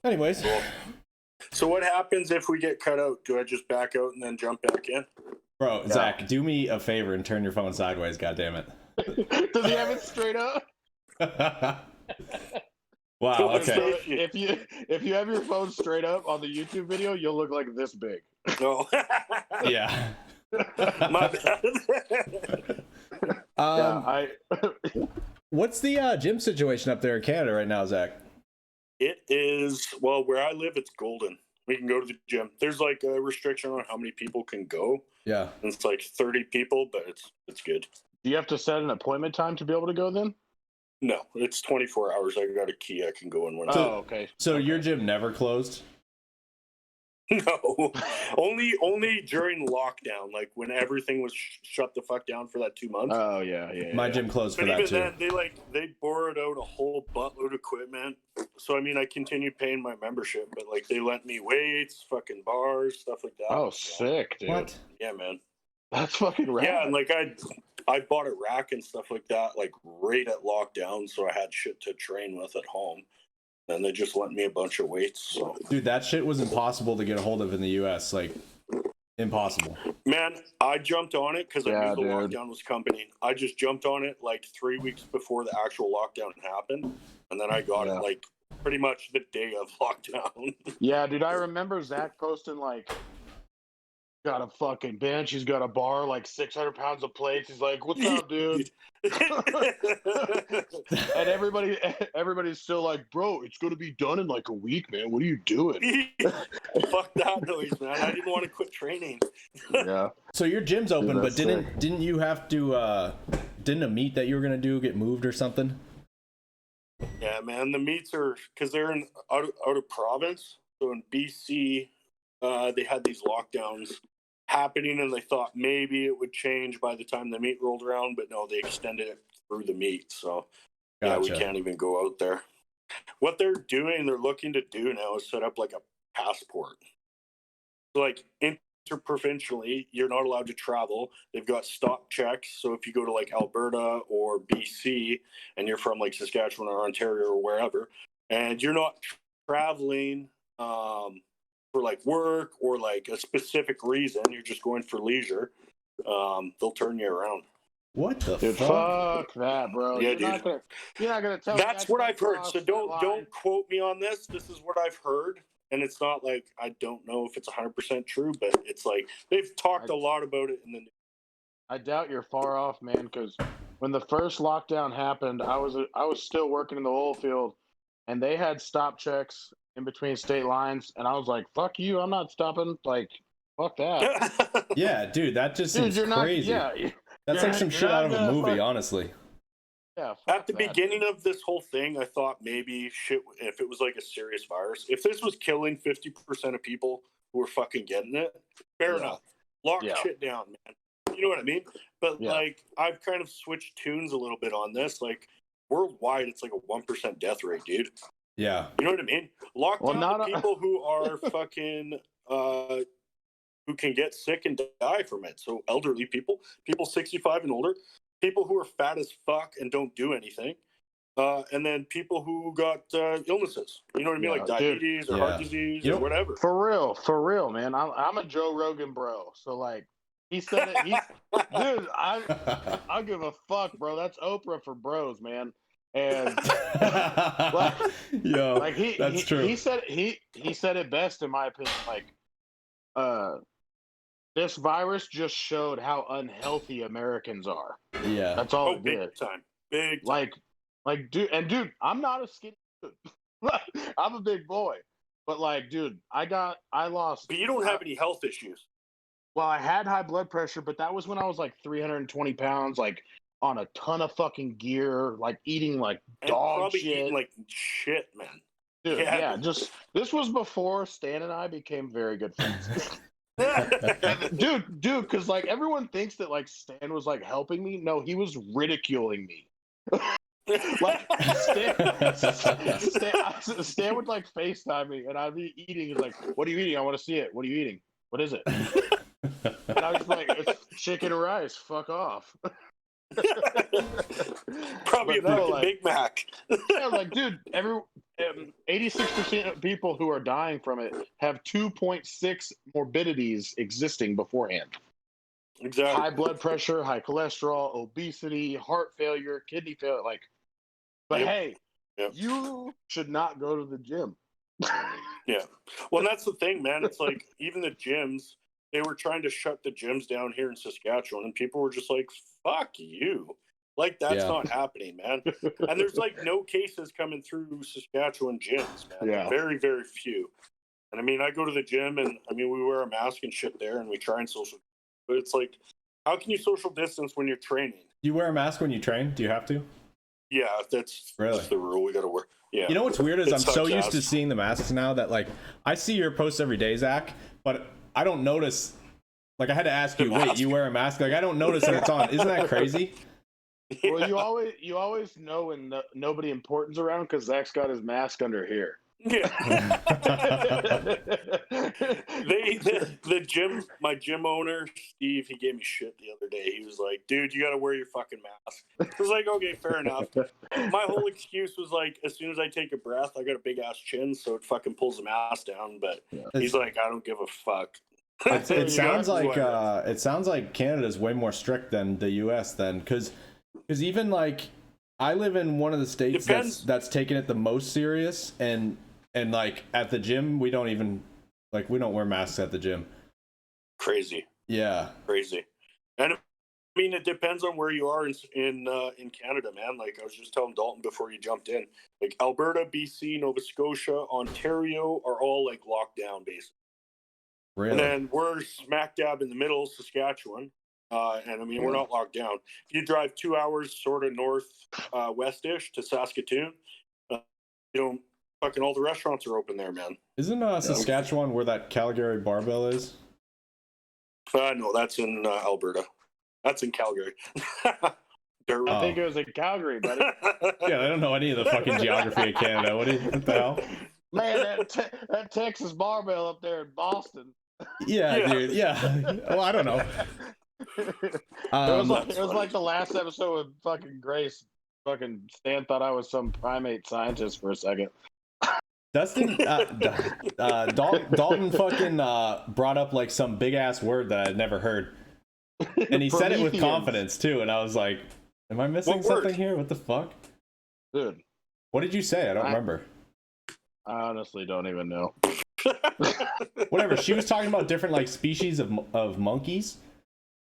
Anyways, Cool. So what happens if we get cut out? Do I just back out and then jump back in? bro, Zach, do me a favor and turn your phone sideways. God damn it. Does he have it straight up? Wow. Okay. If you have your phone straight up on the YouTube video, you'll look like this big. No. Yeah. My bad. What's the gym situation up there in Canada right now, Zach? It is, well, where I live, it's golden. We can go to the gym. There's like a restriction on how many people can go. Yeah. And it's like 30 people, but it's good. Do you have to set an appointment time to be able to go then? No, it's 24 hours. I got a key. I can go in when. Oh, okay. So your gym never closed? No, only during lockdown, like when everything was shut the fuck down for that 2 months. Oh yeah. My gym closed But for that even too. then, they borrowed out a whole buttload of equipment. So I mean, I continued paying my membership, but like they lent me weights, fucking bars, stuff like that. Oh, sick, dude. What? Yeah, man. That's fucking rad. Yeah, and like I bought a rack and stuff like that, like right at lockdown, so I had shit to train with at home. And they just lent me a bunch of weights. So. Dude, that shit was impossible to get a hold of in the US. Like, impossible. Man, I jumped on it because I knew the dude. lockdown was coming. I just jumped on it like 3 weeks before the actual lockdown happened. And then I got it like pretty much the day of lockdown. Yeah, dude, I remember Zach posting like, got a fucking bench, he's got a bar, like 600 pounds of plates. He's like, what's up, dude? And everybody's still like, bro, it's gonna be done in like a week, man. What are you doing? Fuck that noise, man. I didn't want to quit training. Yeah. So your gym's open, Dude, but didn't you have to didn't a meet that you were gonna do get moved or something? Yeah, man. The meets are because they're out of province. So in BC, they had these lockdowns happening, and they thought maybe it would change by the time the meet rolled around, but no, they extended it through the meet. So yeah, we can't even go out there. What they're looking to do now is set up like a passport. So like interprovincially, you're not allowed to travel. They've got stop checks. So if you go to like Alberta or BC and you're from like Saskatchewan or Ontario or wherever, and you're not traveling for like work or like a specific reason, you're just going for leisure, they'll turn you around. What the Dude, fuck that, bro. Yeah, you're not gonna tell me that's what I've heard. So don't quote me on this. This is what I've heard, and it's not like I don't know if it's 100% true, but it's like they've talked a lot about it in the news. I doubt you're far off, man, because when the first lockdown happened, I was still working in the oil field, and they had stop checks in between state lines, and I was like, fuck you, I'm not stopping. Like, fuck that. Yeah, dude, that just seems crazy. That's like some shit out of a movie, honestly. Yeah. At the beginning of this whole thing, I thought maybe shit, if it was like a serious virus, if this was killing 50% of people who were fucking getting it, fair enough. Lock shit down, man. You know what I mean? But like, I've kind of switched tunes a little bit on this. Like, worldwide, it's like a 1% death rate, dude. Yeah. You know what I mean? Lock down the people who are fucking, who can get sick and die from it. So elderly people 65 and older, people who are fat as fuck and don't do anything, and then people who got illnesses. You know what I mean? Like diabetes or heart disease or whatever. For real, man. I'm a Joe Rogan bro. So like, he said it. Dude, I give a fuck, bro. That's Oprah for bros, man. And that's true. He said it best in my opinion. Like, this virus just showed how unhealthy Americans are. Yeah, that's all it big did. Big time. Like, dude, I'm not a skinny dude. I'm a big boy, but like, dude, I lost. But you don't have any health issues. Well, I had high blood pressure, but that was when I was like 320 pounds, like on a ton of fucking gear, like eating like dog shit. Eating like shit, man. Dude, just this was before Stan and I became very good friends. dude, because like everyone thinks that like Stan was like helping me. No, he was ridiculing me. Like Stan would like FaceTime me, and I'd be eating. He's like, "What are you eating? I want to see it. What are you eating? What is it?" And I was like, "It's chicken and rice. Fuck off." Probably But a no, fucking like- Big Mac. Yeah, like, dude, 86% of people who are dying from it have 2.6 morbidities existing beforehand. Exactly. High blood pressure, high cholesterol, obesity, heart failure, kidney failure. Like, but Yep. hey, Yep. you should not go to the gym. Yeah. Well, that's the thing, man. It's like even the gyms, they were trying to shut the gyms down here in Saskatchewan, and people were just like, fuck you. Like, that's Yeah. not happening, man. And there's like no cases coming through Saskatchewan gyms, man. Yeah. Very, very few. And I mean, I go to the gym and I mean, we wear a mask and shit there and we try and social. But it's like, how can you social distance when you're training? Do you wear a mask when you train? Do you have to? Yeah, that's Really? the rule. We got to wear. Yeah. You know what's weird is It I'm so sucks used ass. to seeing the masks now that like I see your posts every day, Zach, but I don't notice. Like I had to ask The you, wait, mask. you wear a mask? Like I don't notice that it's on. Isn't that crazy? Well, you always know when nobody important's around because Zach's got his mask under here. Yeah. The gym, my gym owner, Steve, he gave me shit the other day. He was like, dude, you got to wear your fucking mask. I was like, okay, fair enough. My whole excuse was like, as soon as I take a breath, I got a big ass chin, so it fucking pulls the mask down. But he's like, I don't give a fuck. It sounds like Whatever. it sounds like Canada's way more strict than the U.S. then, because even like I live in one of the states Depends. that's taken it the most serious, and like at the gym we don't even like we don't wear masks at the gym. Crazy. Yeah. Crazy. And I mean, it depends on where you are in Canada, man. Like I was just telling Dalton before you jumped in, like Alberta, BC, Nova Scotia, Ontario are all like locked down basically. Really? And then we're smack dab in the middle, Saskatchewan. And I mean, we're not locked down. If you drive 2 hours sort of north west-ish to Saskatoon, you know, fucking all the restaurants are open there, man. Isn't Saskatchewan where that Calgary barbell is? No, that's in Alberta. That's in Calgary. I think it was in Calgary, buddy. Yeah, I don't know any of the fucking geography of Canada. What the hell? Man, that Texas barbell up there in Boston. Yeah, dude. Yeah. Well, I don't know. It was like the last episode with fucking Grace. Fucking Stan thought I was some primate scientist for a second. Dustin, Dalton fucking brought up like some big ass word that I'd never heard, and he said it with Prometheans. confidence too. And I was like, "Am I missing What word? something here? What the fuck? Dude, What did you say? I don't remember." I honestly don't even know. Whatever. She was talking about different like species of monkeys,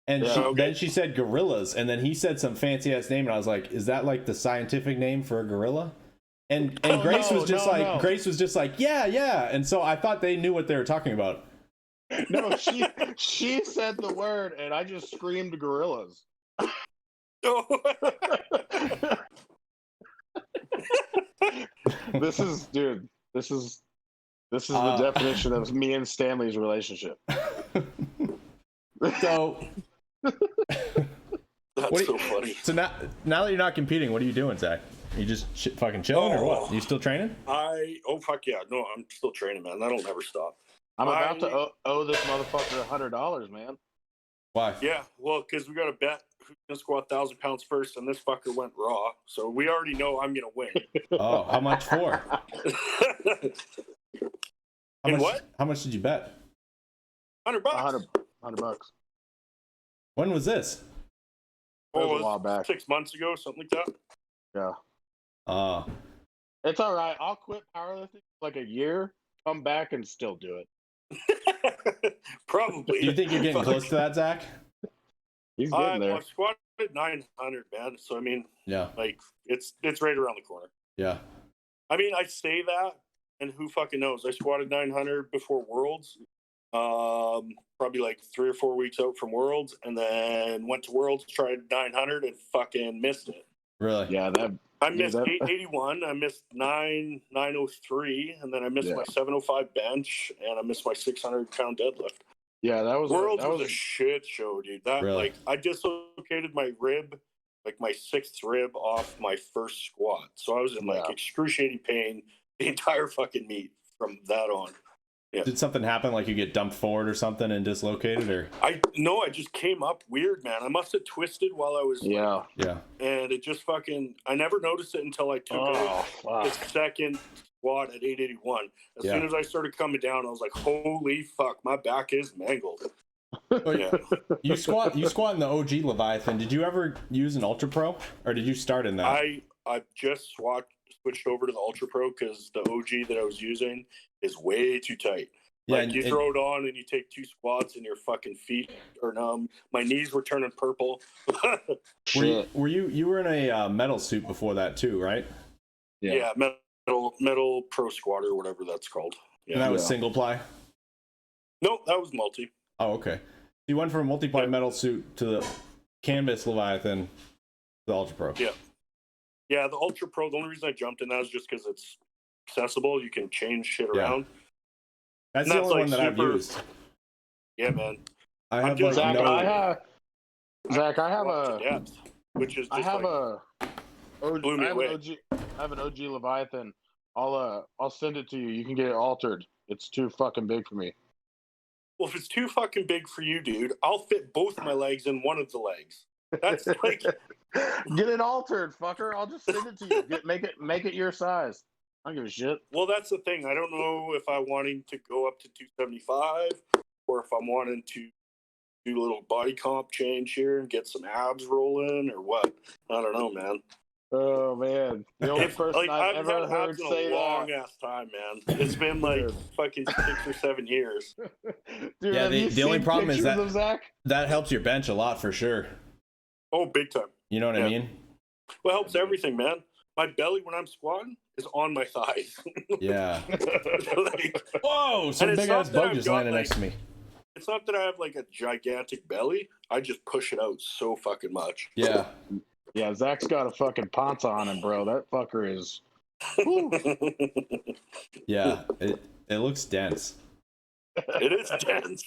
and then she said gorillas, and then he said some fancy ass name, and I was like, "Is that like the scientific name for a gorilla?" And Grace was just like, Grace was just like, yeah, and so I thought they knew what they were talking about. No, she said the word, and I just screamed gorillas. This is the definition of me and Stanley's relationship. So That's so funny. So now that you're not competing, what are you doing, Zach? You just fucking chilling or what? You still training? Fuck yeah. No, I'm still training, man. That'll never stop. I'm about to owe this motherfucker $100, man. Why? Yeah, well, because we got to bet who's going to squat 1,000 pounds first, and this fucker went raw. So we already know I'm going to win. Oh, how much for? How much did you bet? $100. $100. When was this? It was a while back. 6 months ago, something like that. Yeah. It's all right. I'll quit powerlifting for like a year, come back, and still do it. Probably. Do you think you're getting close to that, Zach? He's getting there. I've squatted 900, man. So I mean, Yeah. like it's right around the corner. Yeah. I mean, I say that, and who fucking knows? I squatted 900 before Worlds, probably like 3 or 4 weeks out from Worlds, and then went to Worlds, tried 900, and fucking missed it. Really? Yeah, I missed 881, I missed 903, and then I missed my 705 bench, and I missed my 600-pound deadlift. Yeah, that was Worlds was a shit show, dude. That Really? like I dislocated my rib, like my 6th rib off my first squat. So I was in like excruciating pain the entire fucking meet from that on. Yeah. Did something happen, like you get dumped forward or something and dislocated, or? I just came up weird, man. I must have twisted while I was Yeah. Yeah. and it just fucking. I never noticed it until I took Oh, the fuck. second squat at 881. As Yeah. soon as I started coming down, I was like, "Holy fuck, my back is mangled." Yeah. You squat in the OG Leviathan. Did you ever use an Ultra Pro, or did you start in that? I just switched over to the Ultra Pro because the OG that I was using is way too tight. Yeah, Like you throw it on and you take 2 squats and your fucking feet are numb. My knees were turning purple. Were you in a metal suit before that too, right? Yeah, metal pro squatter, whatever that's called. Yeah. And that was single ply? No, that was multi. Oh, okay. You went from a multi-ply metal suit to the canvas Leviathan, to the Ultra Pro. Yeah. Yeah, the Ultra Pro, the only reason I jumped in that is just because it's accessible. You can change shit around. That's the only one that I've used. Yeah, man. I have just- like Zach, I have to depth, which is just I have blew me away. I have an OG Leviathan. I'll send it to you. You can get it altered. It's too fucking big for me. Well, if it's too fucking big for you, dude, I'll fit both my legs in one of the legs. That's like Get it altered, fucker. I'll just send it to you. Make it your size. I don't give a shit. well, that's the thing. I don't know if I'm wanting to go up to 275 or if I'm wanting to do a little body comp change here and get some abs rolling or what. I don't know, man. Oh man, the only person I've ever had heard abs in say a long that. ass time, man. It's been like fucking 6 or 7 years. Dude, Yeah, have you the only seen problem is pictures that of Zach? that helps your bench a lot for sure. Oh, big time. You know what I mean? Well, it helps everything, man. My belly when I'm squatting is on my thighs. Yeah. Like, Whoa! Some And it's big not ass that bug I've just got, landed like- next to me. it's not that I have like a gigantic belly. I just push it out so fucking much. Yeah. Yeah, Zach's got a fucking ponce on him, bro. That fucker is. Yeah. It looks dense. It is dense.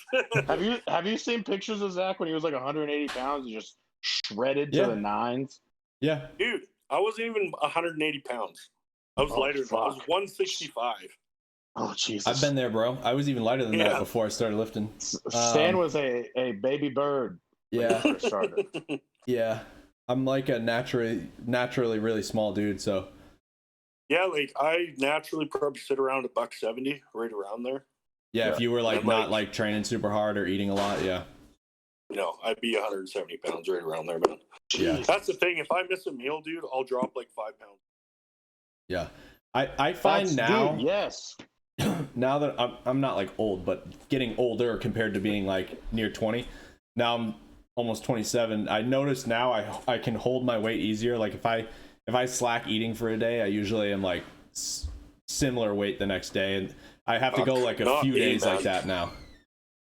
Have you seen pictures of Zach when he was like 180 pounds and just shredded Yeah. to the nines? Yeah. Dude, I wasn't even 180 pounds. I was lighter than that. I was fuck. 165. Oh Jesus! I've been there, bro. I was even lighter than that Yeah. before I started lifting. Stan was a baby bird. when he Yeah. first started. Yeah. I'm like a naturally really small dude, so Yeah, like I naturally probably sit around $170, right around there. yeah, if you were like I'm not like- like training super hard or eating a lot, yeah. No, I'd be 170 pounds right around there, man. Yeah. That's the thing. If I miss a meal, dude, I'll drop like 5 pounds. Yeah. I find now Dude, yes. now that I'm not like old, but getting older compared to being like near 20. Now I'm almost 27. I notice now I can hold my weight easier. Like if I slack eating for a day, I usually am like similar weight the next day, and I have to go like a Not few me, days man. like that now.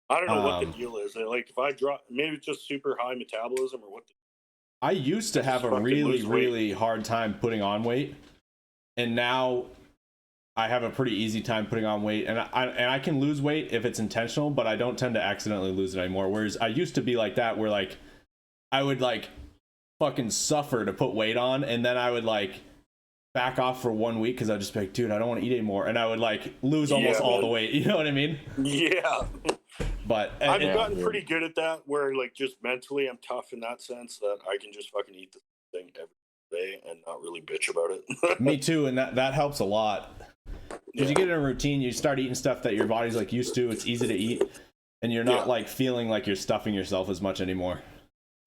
I don't know what the Um, deal is. Like if I drop, maybe it's just super high metabolism or what. I used to have a fucking really lose weight. really hard time putting on weight, and now I have a pretty easy time putting on weight, and I can lose weight if it's intentional, but I don't tend to accidentally lose it anymore. Whereas I used to be like that, where like I would like fucking suffer to put weight on, and then I would like back off for 1 week because I'd just be like, dude, I don't want to eat anymore, and I would like lose almost Yeah, all man. the weight. You know what I mean? Yeah, But I've and- gotten pretty good at that. Where like just mentally, I'm tough in that sense that I can just fucking eat the thing every day and not really bitch about it. me too, and that helps a lot. Because you get in a routine, you start eating stuff that your body's like used to. It's easy to eat, and you're not Yeah. like feeling like you're stuffing yourself as much anymore.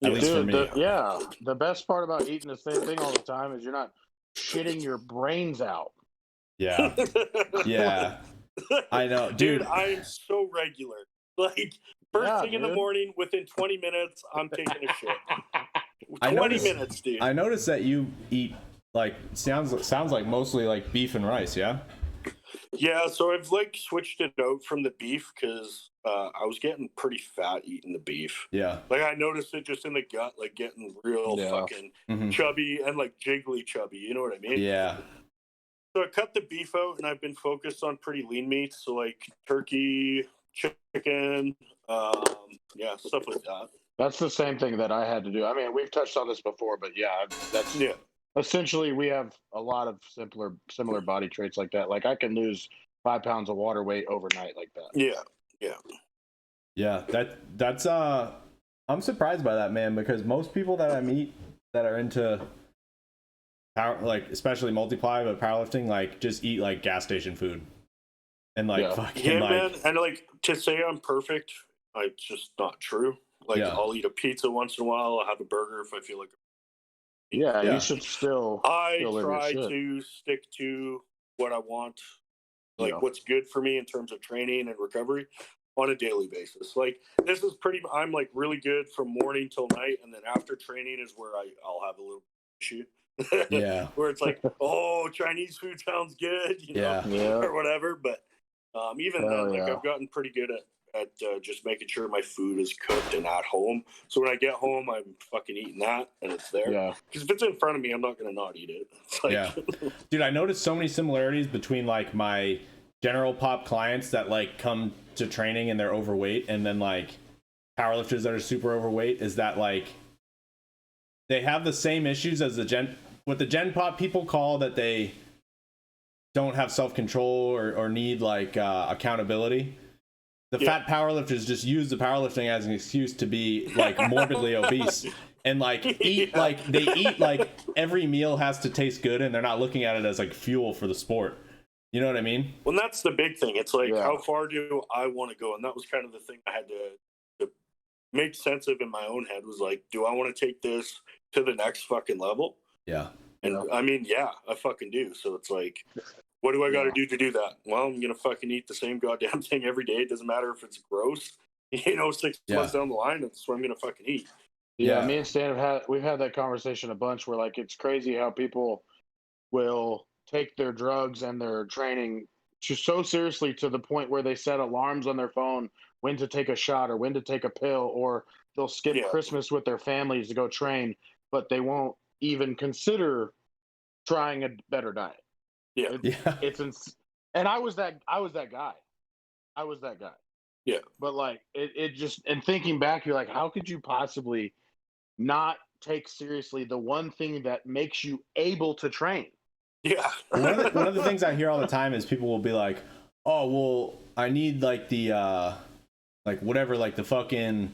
At least for Dude, me. the best part about eating the same thing all the time is you're not shitting your brains out. Yeah, yeah. I know, dude. I am so regular. Like first Yeah, thing in the dude. morning, within 20 minutes, I'm taking a shit. I 20 noticed- minutes, dude. I noticed that you eat like sounds like mostly like beef and rice. Yeah. Yeah, so I've like switched it out from the beef because I was getting pretty fat eating the beef. Yeah. Like I noticed it just in the gut, like getting real Yeah. fucking Mhm. chubby and like jiggly chubby. You know what I mean? Yeah. So I cut the beef out, and I've been focused on pretty lean meats, so like turkey, chicken, yeah, stuff like that. That's the same thing that I had to do. I mean, we've touched on this before, but yeah, that's Yeah, essentially we have a lot of similar body traits like that. Like I can lose 5 pounds of water weight overnight like that. Yeah. That's I'm surprised by that, man, because most people that I meet that are into power, like especially multiply but powerlifting, like just eat like gas station food and like fucking like, man. And like to say I'm perfect, it's just not true. Like I'll eat a pizza once in a while. I'll have a burger if I feel like. Yeah, you should still. I still try to stick to what I want, like what's good for me in terms of training and recovery on a daily basis. Like this is I'm like really good from morning till night, and then after training is where I'll have a little issue. Where it's like, oh, Chinese food sounds good, you know, or whatever. But even then, like I've gotten pretty good at just making sure my food is cooked and at home. So when I get home, I'm fucking eating that and it's there. Because if it's in front of me, I'm not going to not eat it. It's like, Dude, I noticed so many similarities between like my general pop clients that like come to training and they're overweight, and then like powerlifters that are super overweight, is that like they have the same issues as what the gen pop people call that they don't have self-control or need like accountability. The fat powerlifters just use the powerlifting as an excuse to be like morbidly obese and like eat like they eat like every meal has to taste good, and they're not looking at it as like fuel for the sport. You know what I mean? Well, that's the big thing. It's like, how far do I want to go? And that was kind of the thing I had to make sense of in my own head, was like, do I want to take this to the next fucking level? Yeah. And I mean, I fucking do. So it's like, what do I got to do that? Well, I'm going to fucking eat the same goddamn thing every day. It doesn't matter if it's gross, you know, 6 months down the line, that's what I'm going to fucking eat. Yeah, me and Stan we've had that conversation a bunch where like, it's crazy how people will take their drugs and their training so seriously to the point where they set alarms on their phone when to take a shot or when to take a pill, or they'll skip Christmas with their families to go train, but they won't even consider trying a better diet. And I was that guy. Yeah. But like it just, and thinking back, you're like, how could you possibly not take seriously the one thing that makes you able to train? Yeah. One of the things I hear all the time is people will be like, oh, well, I need like the like whatever, like the fucking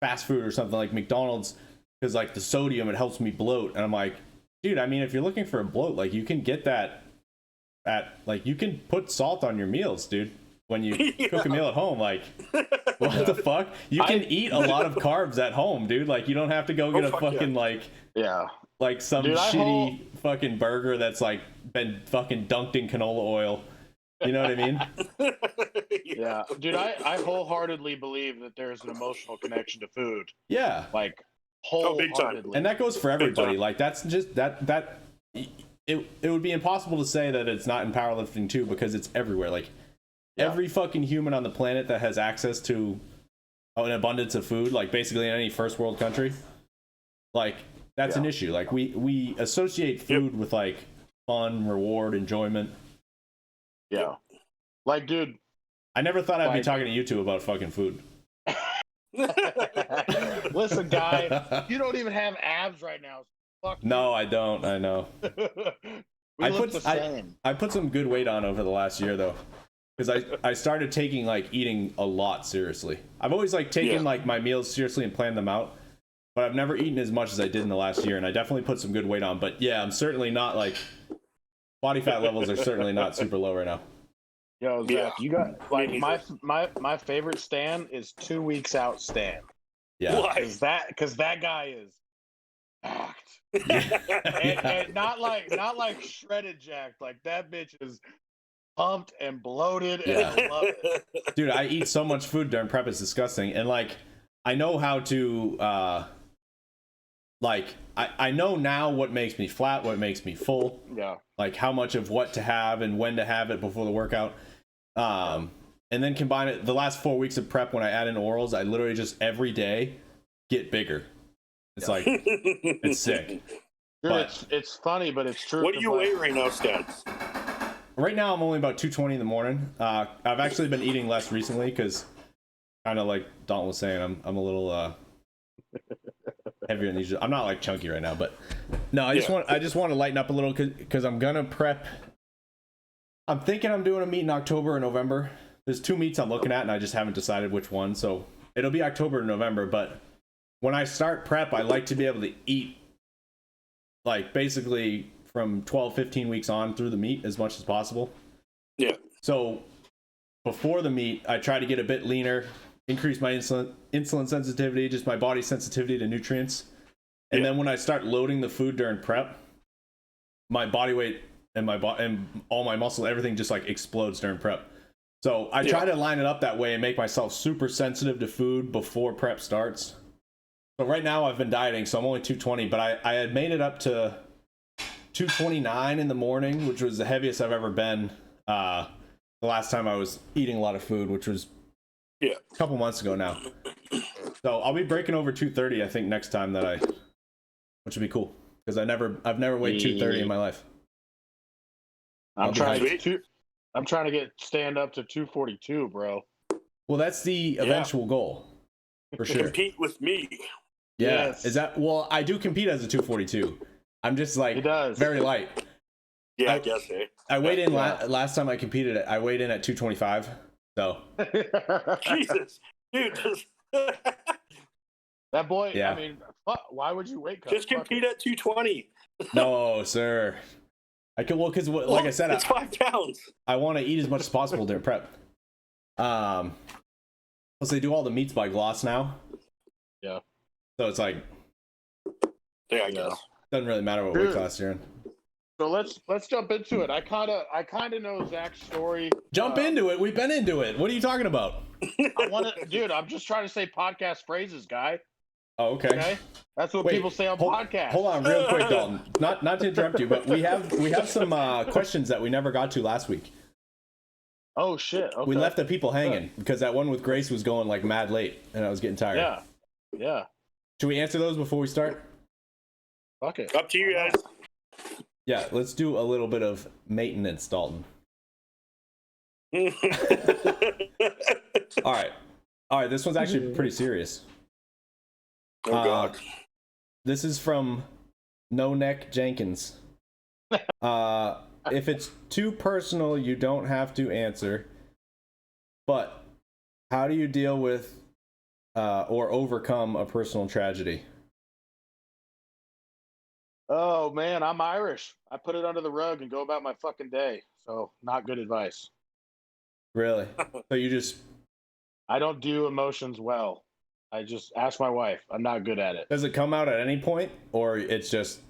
fast food or something like McDonald's, because like the sodium, it helps me bloat. And I'm like, dude, I mean, if you're looking for a bloat, like you can get that at like, you can put salt on your meals, dude, when you cook a meal at home. Like, what the fuck? You can eat a lot of carbs at home, dude. Like, you don't have to go get a fucking like some shitty fucking burger that's like been fucking dunked in canola oil. You know what I mean? Yeah, dude, I wholeheartly believe that there's an emotional connection to food. Yeah, like wholeheartedly, and that goes for everybody. Like that's just that. It would be impossible to say that it's not in powerlifting too, because it's everywhere. Like every fucking human on the planet that has access to an abundance of food, like basically in any first world country, like that's an issue. Like we associate food with like fun, reward, enjoyment. Yeah. Like, dude, I never thought I'd be talking to you two about fucking food. Listen, guy, you don't even have abs right now. Fuck no, I don't. I know. I put some good weight on over the last year though, because I started taking like eating a lot seriously. I've always like taken like my meals seriously and planned them out, but I've never eaten as much as I did in the last year, and I definitely put some good weight on. But yeah, I'm certainly not like, body fat levels are certainly not super low right now. Yo, Zach, you got like my favorite Stan is 2 weeks out Stan. Yeah, because that guy is jacked, and not like shredded jacked. Like that bitch is pumped and bloated, and I love it. Dude, I eat so much food during prep, it's disgusting. And like, I know how to like I know now what makes me flat, what makes me full. Yeah. Like how much of what to have and when to have it before the workout. And then combine it, the last 4 weeks of prep, when I add in orals, I literally just every day get bigger. It's like, it's sick. Dude, but it's funny, but it's true. What do you weigh right now, Stan? Right now, I'm only about 220 in the morning. I've actually been eating less recently because, kind of like Dalton was saying, I'm a little heavier than usual. I'm not like chunky right now, but no, I just want to lighten up a little because I'm gonna prep. I'm thinking I'm doing a meet in October or November. There's 2 meets I'm looking at, and I just haven't decided which one. So it'll be October or November. But when I start prep, I like to be able to eat, like, basically from 12, 15 weeks on through the meet as much as possible. Yeah. So before the meet, I try to get a bit leaner, increase my insulin sensitivity, just my body's sensitivity to nutrients. And then when I start loading the food during prep, my body weight and and all my muscle, everything just like explodes during prep. So I try to line it up that way and make myself super sensitive to food before prep starts. So right now I've been dieting, so I'm only 220, but I had made it up to 229 in the morning, which was the heaviest I've ever been. The last time I was eating a lot of food, which was a couple months ago now. So I'll be breaking over 230, I think, next time which would be cool because I've never weighed 230 in my life. I'm trying to stand up to 242, bro. Well, that's the eventual goal, for sure. Compete with me. Yeah. Yes. Is that? Well, I do compete as a 242. I'm just like very light. Yeah, I guess. I weighed in last time I competed. I weighed in at 225. So. Jesus, dude. That boy. Yeah. I mean, why would you wait? Just compete at 220. No, sir. I can because like I said, it's 5 pounds. I want to eat as much as possible during prep. Plus they do all the meats by gloss now. Yeah. So it's like, yeah, I guess doesn't really matter what weight class you're in. So let's jump into it. I kind of know Zach's story. Jump into it. We've been into it. What are you talking about? Dude. I'm just trying to say podcast phrases, guy. Oh, okay. That's what people say on podcasts. Hold on, real quick, Dalton. Not to interrupt you, but we have some questions that we never got to last week. Oh shit! Okay. We left the people hanging because that one with Grace was going like mad late, and I was getting tired. Yeah. Should we answer those before we start? Fuck it. Up to you guys. Yeah, let's do a little bit of maintenance, Dalton. All right. This one's actually pretty serious. Oh God. This is from No Neck Jenkins. If it's too personal, you don't have to answer. But how do you deal with or overcome a personal tragedy? Oh man, I'm Irish. I put it under the rug and go about my fucking day. So not good advice. Really? So you just... I don't do emotions well. I just ask my wife. I'm not good at it. Does it come out at any point, or it's just...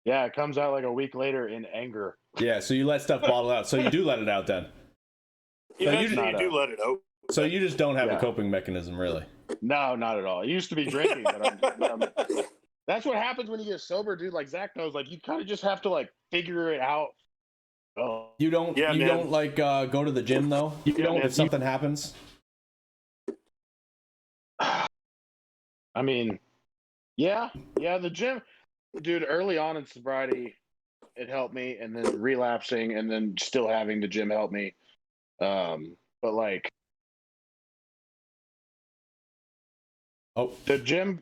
Yeah, it comes out like a week later in anger. Yeah, so you let stuff bottle out. So you do let it out then. Eventually you do let it out. So you just don't have a coping mechanism, really? No, not at all. It used to be drinking, but that's what happens when you get sober, dude. Like Zach knows, like you kind of just have to like figure it out. Oh. You don't. You don't like go to the gym though. You don't if something happens. I mean, yeah, the gym, dude. Early on in sobriety, it helped me, and then relapsing, and then still having the gym help me. But like, the gym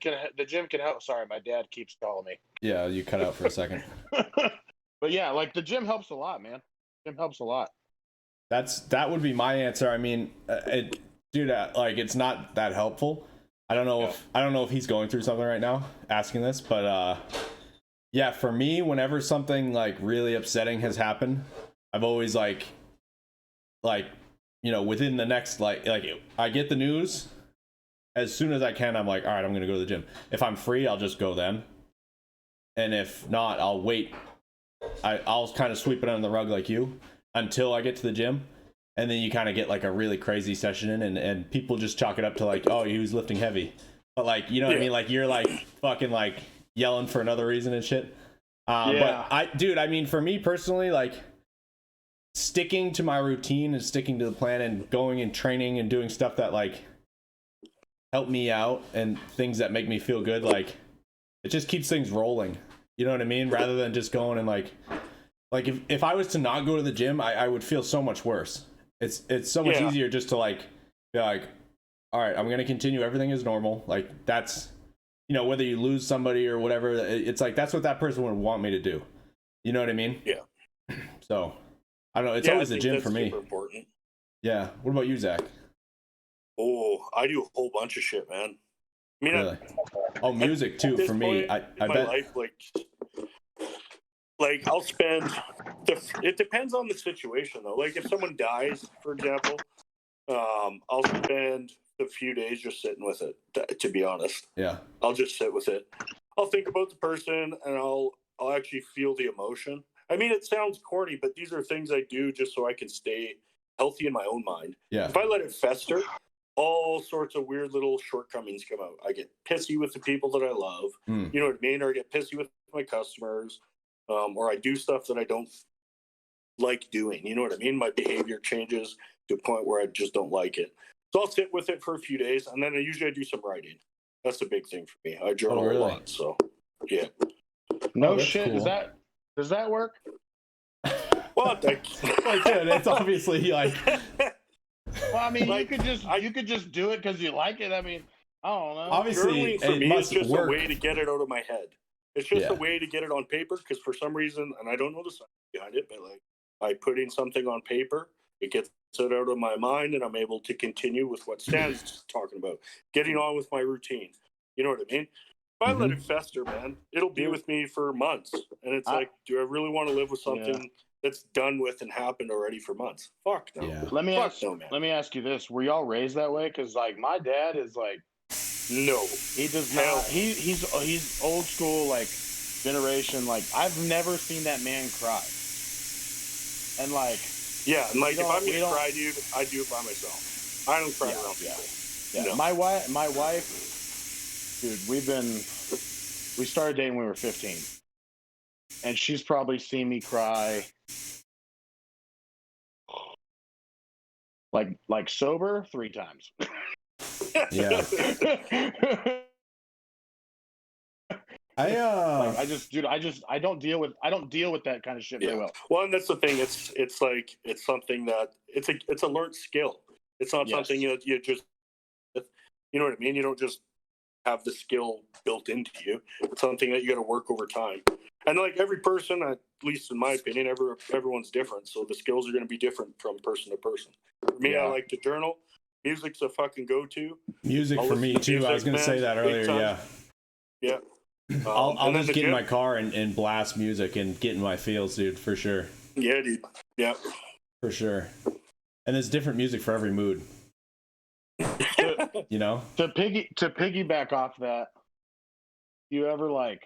can help. Sorry, my dad keeps calling me. Yeah, you cut out for a second. But yeah, like the gym helps a lot, man. Gym helps a lot. That would be my answer. I mean, dude, like it's not that helpful. I don't know if he's going through something right now asking this, but yeah, for me, whenever something like really upsetting has happened, I've always like you know, within the next like I get the news as soon as I can. I'm like, all right, I'm gonna go to the gym. If I'm free, I'll just go then, and if not, I'll wait. I'll kind of sweep it under the rug like you until I get to the gym. And then you kind of get like a really crazy session in, and people just chalk it up to like, oh, he was lifting heavy. But like, you know what I mean? Like you're like fucking like yelling for another reason and shit. But I mean, for me personally, like sticking to my routine and sticking to the plan and going and training and doing stuff that like help me out and things that make me feel good, like it just keeps things rolling. You know what I mean? Rather than just going and like if I was to not go to the gym, I would feel so much worse. It's so much easier just to like be like, all right, I'm gonna continue everything as normal. Like that's, you know, whether you lose somebody or whatever, it's like that's what that person would want me to do. You know what I mean? Yeah. So I don't know. It's always the gym for me. Important. Yeah. What about you, Zach? Oh, I do a whole bunch of shit, man. I mean, really? Music too for me. I bet. Life, like I'll spend. It depends on the situation, though. Like if someone dies, for example, I'll spend a few days just sitting with it. To be honest, yeah, I'll just sit with it. I'll think about the person, and I'll actually feel the emotion. I mean, it sounds corny, but these are things I do just so I can stay healthy in my own mind. Yeah. If I let it fester, all sorts of weird little shortcomings come out. I get pissy with the people that I love. You know what I mean? Or I get pissy with my customers. Or I do stuff that I don't like doing. You know what I mean? My behavior changes to a point where I just don't like it. So I'll sit with it for a few days, and then I usually do some writing. That's the big thing for me. I journal a lot. So, yeah. No shit. Cool. Does that work? Well, dude, it's obviously like. Well, I mean, you could just do it because you like it. I mean, I don't know. Obviously, for me, it's just work. a way to get it out of my head. It's just a way to get it on paper because for some reason, and I don't know the science behind it, but like by putting something on paper, it gets it out of my mind, and I'm able to continue with what Stan's talking about, getting on with my routine. You know what I mean? If I let it fester, man, it'll be with me for months. And it's like, do I really want to live with something that's done with and happened already for months? Fuck no. Yeah. Let me ask you this: were y'all raised that way? Because like my dad is like, no, he does not. He's old school, like generation. Like I've never seen that man cry. And like, yeah, and like if I'm gonna cry, dude, I do it by myself. I don't cry around people. Yeah, no. My wife. Dude, we started dating when we were 15. And she's probably seen me cry like sober 3 times. Yeah. I don't deal with that kind of shit very well. Well, and that's the thing. It's like it's something that it's a learned skill. It's not something that you just, you know what I mean? You don't just have the skill built into you. It's something that you got to work over time. And like every person, at least in my opinion, everyone's different. So the skills are going to be different from person to person. For me, I like to journal. Music's a fucking go-to. Music for me too. I was going to say that earlier. Yeah. Yeah. I'll just get in my car and blast music and get in my feels, dude, for sure. Yeah, dude. Yeah. For sure. And there's different music for every mood. You know? To piggyback off that, do you ever like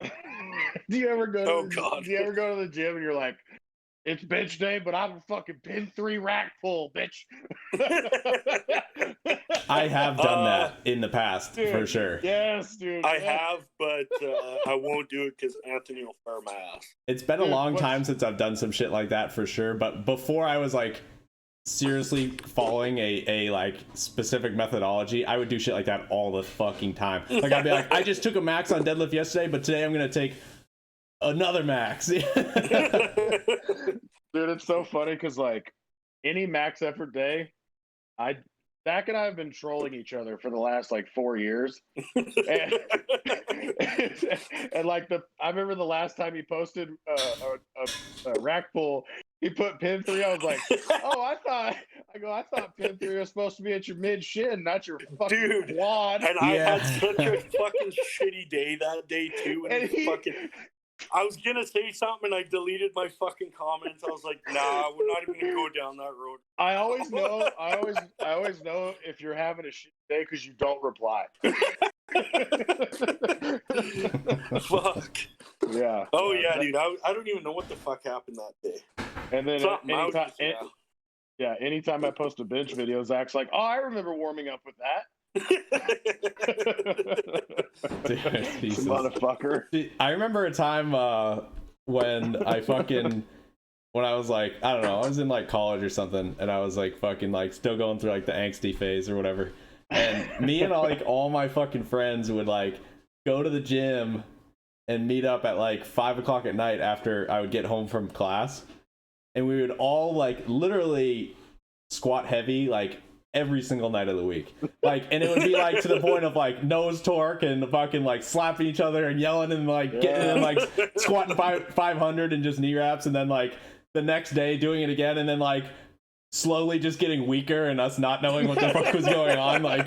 do you ever go to the gym and you're like, it's bench day, but I'm fucking pin 3 rack full, bitch? I have done that in the past, dude, for sure. Yes, dude. I have, but I won't do it because Anthony will fire my ass. It's been a long time since I've done some shit like that, for sure. But before I was like seriously following a like specific methodology, I would do shit like that all the fucking time. Like I'd be like, I just took a max on deadlift yesterday, but today I'm gonna take another max. Dude, it's so funny because like any max effort day, Zach and I have been trolling each other for the last like 4 years, and like I remember the last time he posted a rack pull, he put pin 3. I was like, oh, I thought pin 3 was supposed to be at your mid shin, not your fucking quad. And I had such a fucking shitty day that day too, and I was gonna say something and I deleted my fucking comments. I was like, nah, we're not even gonna go down that road. I always know if you're having a shit day because you don't reply. Fuck. Yeah. Oh yeah, dude. I don't even know what the fuck happened that day. And then anytime I post a bench video, Zach's like, oh, I remember warming up with that. Dude, motherfucker. I remember a time when I was like, I don't know, I was in like college or something, and I was like fucking like still going through like the angsty phase or whatever, and me and all my fucking friends would like go to the gym and meet up at like 5 o'clock at night after I would get home from class, and we would all like literally squat heavy like every single night of the week, like, and it would be like to the point of like nose torque and fucking like slapping each other and yelling and like getting and like squatting 500 and just knee wraps, and then like the next day doing it again, and then like slowly just getting weaker and us not knowing what the fuck was going on. Like,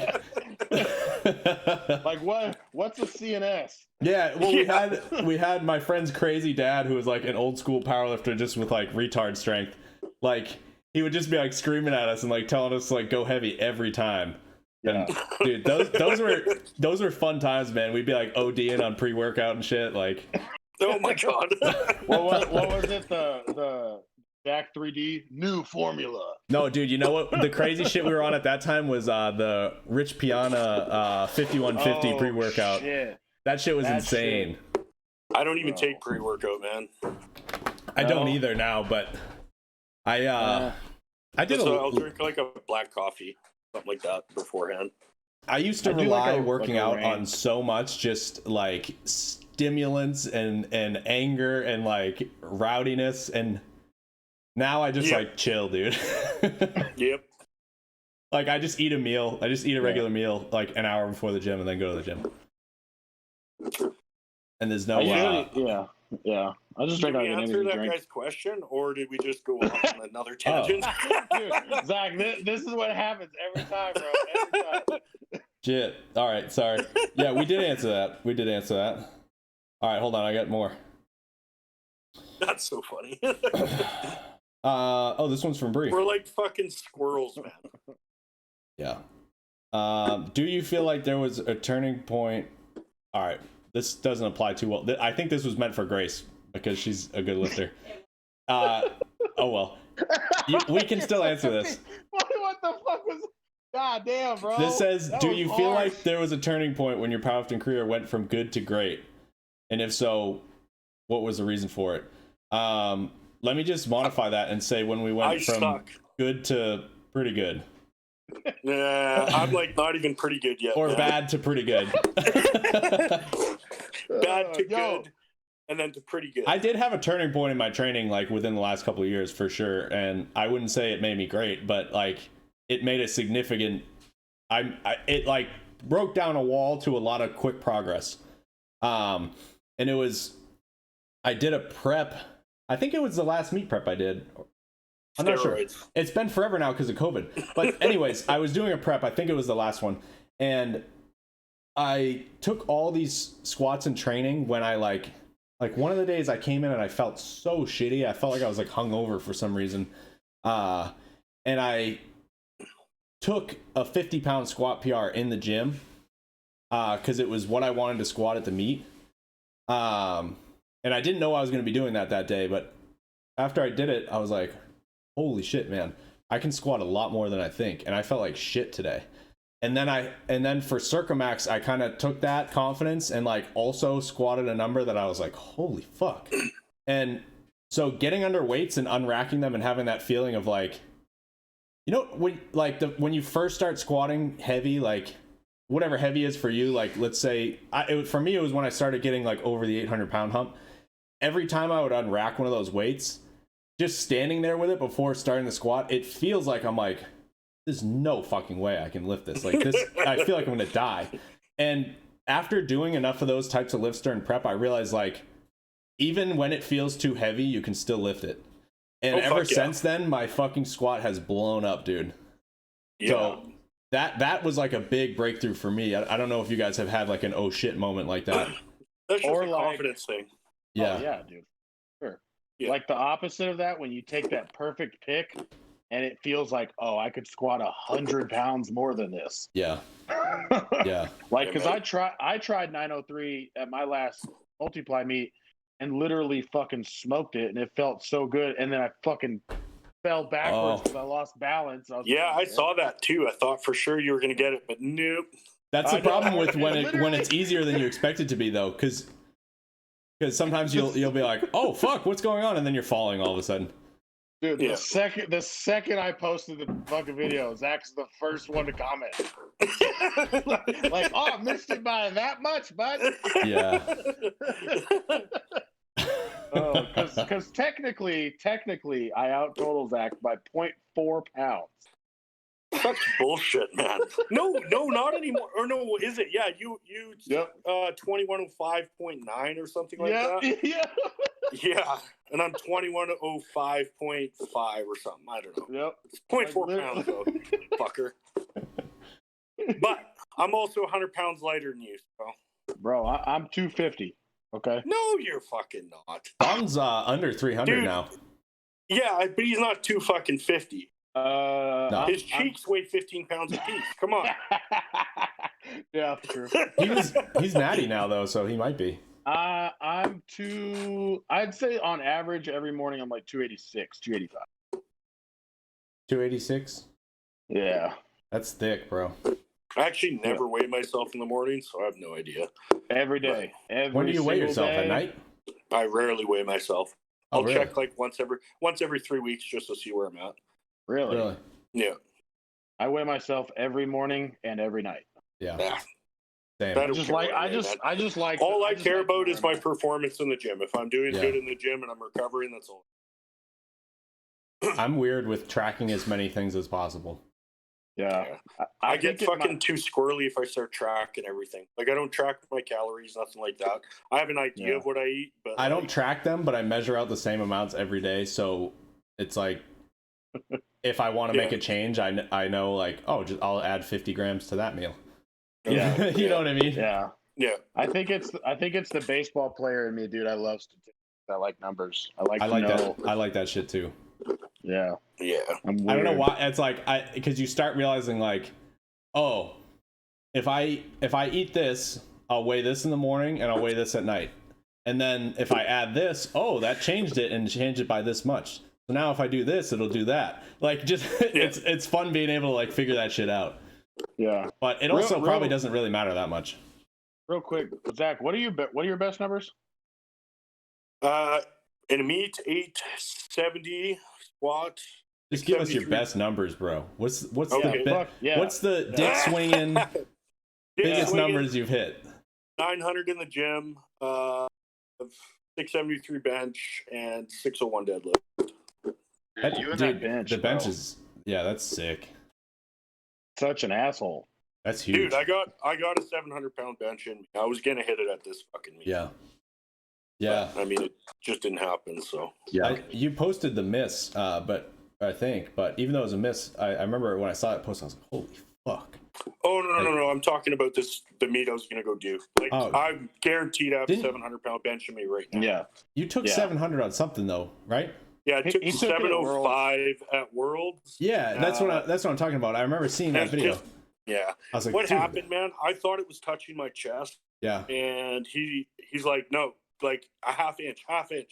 like what's a CNS? Yeah, well, we had my friend's crazy dad who was like an old school powerlifter just with like retard strength. Like, he would just be like screaming at us and like telling us to like go heavy every time. Yeah. And dude, those were fun times, man. We'd be like ODing on pre-workout and shit. Like, oh my god. what was it? The Jack 3D new formula. No, dude, you know what? The crazy shit we were on at that time was the Rich Piana 5150 pre-workout. Shit. That shit was insane. Shit. I don't even take pre-workout, man. I don't either now, but I did. I'll drink like a black coffee, something like that beforehand. I used to rely working out on so much just like stimulants and anger and like rowdiness, and now I just like chill, dude. Yep. Like, I just eat a meal. I just eat a regular meal like an hour before the gym and then go to the gym. And there's no yeah. I just drink. Did we answer that guy's question, or did we just go off on another tangent? Dude, Zach, this is what happens every time, bro. Every time. Shit. All right. Sorry. Yeah, we did answer that. All right, hold on. I got more. That's so funny. Oh, this one's from Bree. We're like fucking squirrels, man. Yeah. Do you feel like there was a turning point? All right. This doesn't apply too well. I think this was meant for Grace because she's a good lifter. Oh well. We can still answer this. What the fuck was? God damn, bro. This says, do you feel like there was a turning point when your powerlifting career went from good to great? And if so, what was the reason for it? Let me just modify that and say when we went from good to pretty good. Yeah, I'm like not even pretty good yet. Or bad to pretty good. Bad to good, and then to pretty good. I did have a turning point in my training, like within the last couple of years, for sure. And I wouldn't say it made me great, but like it made a significant. It like broke down a wall to a lot of quick progress. And it was, I did a prep. I think it was the last meet prep I did. I'm not sure. It's been forever now because of COVID. But anyways, I was doing a prep. I think it was the last one. And I took all these squats in training when I like one of the days I came in and I felt so shitty. I felt like I was like hungover for some reason. And I took a 50-pound squat PR in the gym because it was what I wanted to squat at the meet. And I didn't know I was going to be doing that day. But after I did it, I was like, holy shit, man, I can squat a lot more than I think. And I felt like shit today. And then for Circumax, I kind of took that confidence and like also squatted a number that I was like, holy fuck. And so getting under weights and unracking them and having that feeling of like, you know, when you first start squatting heavy, like whatever heavy is for you, like let's say for me, it was when I started getting like over the 800-pound hump. Every time I would unrack one of those weights, just standing there with it before starting the squat, it feels like I'm like, there's no fucking way I can lift this. Like this, I feel like I'm gonna die. And after doing enough of those types of lifts during prep, I realized like, even when it feels too heavy, you can still lift it. And ever since then, my fucking squat has blown up, dude. Yeah. So that was like a big breakthrough for me. I don't know if you guys have had like an oh shit moment like that. That's just a confidence thing. Yeah. Oh, yeah, dude. Sure. Yeah. Like the opposite of that, when you take that perfect pick and it feels like, oh, I could squat 100 pounds more than this. Yeah. Yeah. Like, because I tried 903 at my last multiply meet and literally fucking smoked it, and it felt so good. And then I fucking fell backwards because I lost balance. I saw that too. I thought for sure you were going to get it, but nope. That's the problem with when it's easier than you expect it to be, though, because sometimes you'll be like, oh fuck, what's going on, and then you're falling all of a sudden. Dude, the second I posted the fucking video, Zach's the first one to comment. Like, oh, I missed it by that much, bud. Yeah. Because technically, I out total Zach by 0.4 pounds. Such bullshit, man. No, not anymore. Or no, is it? Yeah, you Yep. 2105.9 or something like that. Yeah. Yeah, and I'm 2105.5 or something. I don't know. Yep. 0.4 Like, pounds though, fucker. But I'm also 100 pounds lighter than you, so. Bro, I'm 250. Okay. No, you're fucking not. Dom's under 300 Dude. now. Yeah, but he's not 250. No. His cheeks weigh 15 pounds apiece. Come on. Yeah, true. He's natty now though, so he might be. I'd say on average every morning I'm like 286, 285. 286. Yeah. That's thick, bro. I actually never weigh myself in the morning, so I have no idea. Every day. When do you weigh yourself? day. At night? I rarely weigh myself. Oh, I'll really? check like once every 3 weeks just to see where I'm at. Really? Yeah. I weigh myself every morning and every night. Yeah. Yeah. Same. I I don't just care like what I weigh, just man. I just like All I just care like about where is I'm my at. performance in the gym. If I'm doing Yeah. good in the gym and I'm recovering, that's all. I'm weird with tracking as many things as possible. Yeah. I get think fucking too squirrely if I start tracking everything. Like I don't track my calories, nothing like that. I have an idea Yeah. of what I eat, but I don't track them, but I measure out the same amounts every day. So it's like, if I want to make Yeah. a change, I know like, oh, I'll add 50 grams to that meal. Yeah. You know what I mean? Yeah. Yeah. I think it's the baseball player in me, dude. I love statistics. I like numbers. I like that. I like that shit too. Yeah. Yeah. I'm I don't know weird. why. It's like because you start realizing like, oh, if I eat this, I'll weigh this in the morning and I'll weigh this at night. And then if I add this, oh, that changed it and changed it by this much. So now if I do this, it'll do that. Like just it's fun being able to like figure that shit out. Yeah. But it also probably doesn't really matter that much. Real quick, Zach, what are your best numbers? In a meet, 870 squat. Just give us your 73. best numbers, bro. What's Okay. what's the dick swinging biggest numbers you've hit? 900 in the gym, 673 bench, and 601 deadlift. That bench, the bench bro. is that's sick. Such an asshole. That's huge. Dude, I got a 700-pound bench in me. I was gonna hit it at this fucking meet. Yeah. Yeah. But, I mean, it just didn't happen. So you posted the miss, but even though it was a miss, I remember when I saw it posted, I was like, holy fuck. Oh no! I'm talking about the meet I was gonna go do. Like I'm guaranteed to have a 700-pound bench in me right now. Yeah. You took 700 on something though, right? Yeah, I took He took it at 705 at Worlds. Yeah, that's what I'm talking about. I remember seeing that video. Yeah. I was like, what dude. happened, man? I thought it was touching my chest. Yeah. And he's like, no, like a half inch.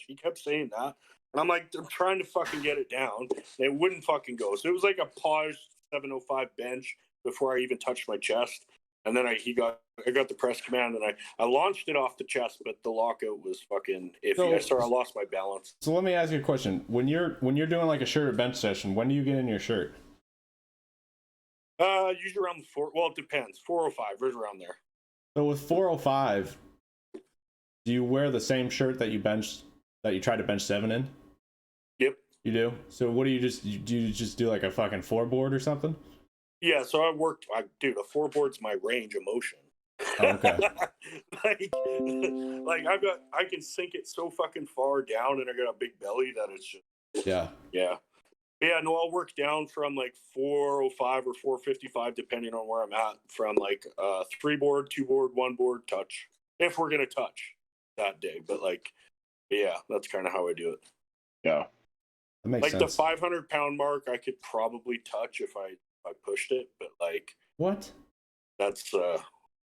He kept saying that. And I'm like, I'm trying to fucking get it down. And it wouldn't fucking go. So it was like a paused 705 bench before I even touched my chest. And then I got the press command and I launched it off the chest, but the lockout was fucking iffy. I lost my balance. So let me ask you a question. When you're doing like a shirt or bench session, when do you get in your shirt? Usually around it depends. 405, right around there. So with 405, do you wear the same shirt that you tried to bench 7 in? Yep. You do? So what do you just do like a fucking floorboard or something? Yeah, so a floorboard's my range of motion. Oh, okay. like I can sink it so fucking far down, and I got a big belly that it's just Yeah. No, I'll work down from like 405 or 455 depending on where I'm at. From like 3 board, 2 board, 1 board, touch if we're gonna touch that day. But that's kind of how I do it. Yeah, that makes sense. The 500-pound mark, I could probably touch if I pushed it, but like what? That's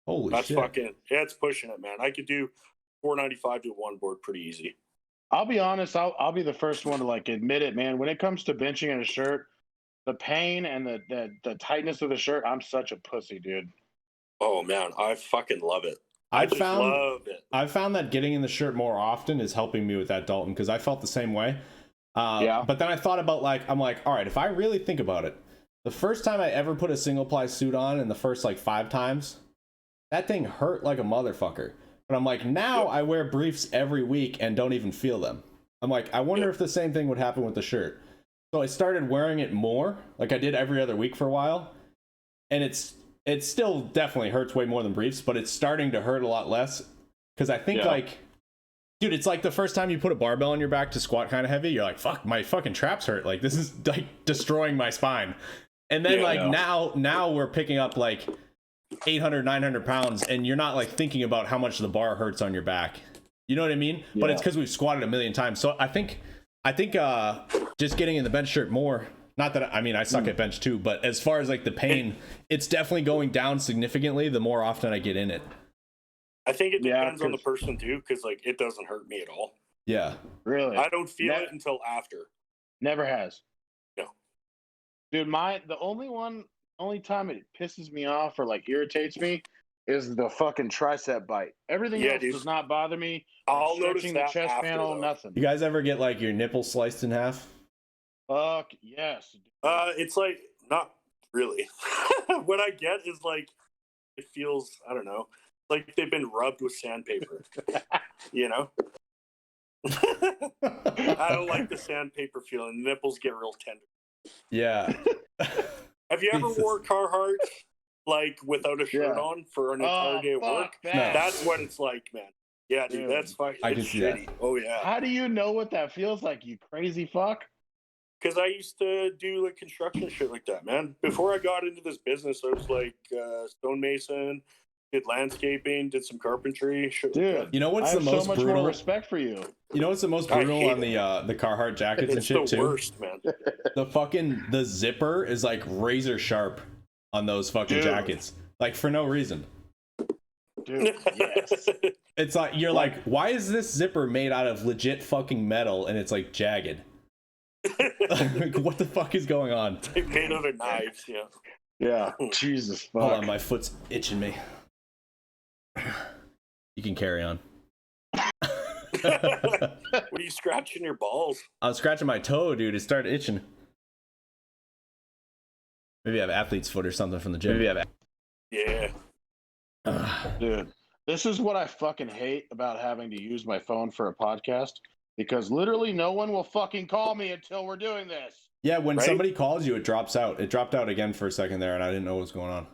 holy that's shit. fucking it's pushing it, man. I could do 495 to 1 board pretty easy. I'll be honest. I'll be the first one to like admit it, man. When it comes to benching in a shirt, the pain and the tightness of the shirt, I'm such a pussy, dude. Oh man, I fucking love it. I've I've found that getting in the shirt more often is helping me with that, Dalton, because I felt the same way. But then I thought about I'm like, all right, if I really think about it, the first time I ever put a single ply suit on, and the first like 5 times, that thing hurt like a motherfucker. But I'm like, now I wear briefs every week and don't even feel them. I'm like, I wonder if the same thing would happen with the shirt. So I started wearing it more. Like I did every other week for a while. And it still definitely hurts way more than briefs, but it's starting to hurt a lot less. Because I think like, dude, it's like the first time you put a barbell on your back to squat kind of heavy, you're like, fuck, my fucking traps hurt. Like this is like destroying my spine. And then now we're picking up like 800, 900 pounds and you're not like thinking about how much the bar hurts on your back. You know what I mean? But it's because we've squatted a million times. So I think just getting in the bench shirt more, not that, I mean, I suck at bench too, but as far as like the pain, it's definitely going down significantly the more often I get in it. I think it depends on the person too, because like it doesn't hurt me at all. Yeah. Really? I don't feel it until after. Never has. No. Dude, the only time it pisses me off or like irritates me is the fucking tricep bite. Everything else does not bother me. I'll notice the that chest after, panel, though. nothing. You guys ever get like your nipple sliced in half? Fuck yes. It's like not really. What I get is like it feels, I don't know, like they've been rubbed with sandpaper. You know? I don't like the sandpaper feeling. Nipples get real tender. Yeah. Have you ever wore Carhartt like without a shirt on for an entire day at work? No. That's what it's like, man. Yeah, dude, that's fucking shitty. That. Oh yeah. How do you know what that feels like, you crazy fuck? Because I used to do like construction shit like that, man. Before I got into this business, I was like stonemason, did landscaping, did some carpentry. Shit. Dude, you know what's I the have most so much brutal? More respect for you. You know what's the most brutal on the Carhartt jackets and shit too? It's the worst, man. The zipper is like razor sharp on those fucking jackets, like for no reason. Dude, yes. It's like you're like, why is this zipper made out of legit fucking metal and it's like jagged? Like, what the fuck is going on? They made out of knives, yeah. Yeah. Jesus fuck. Hold on, my foot's itching me. You can carry on. What are you scratching your balls? I was scratching my toe, dude. It started itching. Maybe I have athlete's foot or something from the gym. Yeah. Dude, this is what I fucking hate about having to use my phone for a podcast, because literally no one will fucking call me until we're doing this. Yeah, when somebody calls you, it drops out. It dropped out again for a second there, and I didn't know what was going on.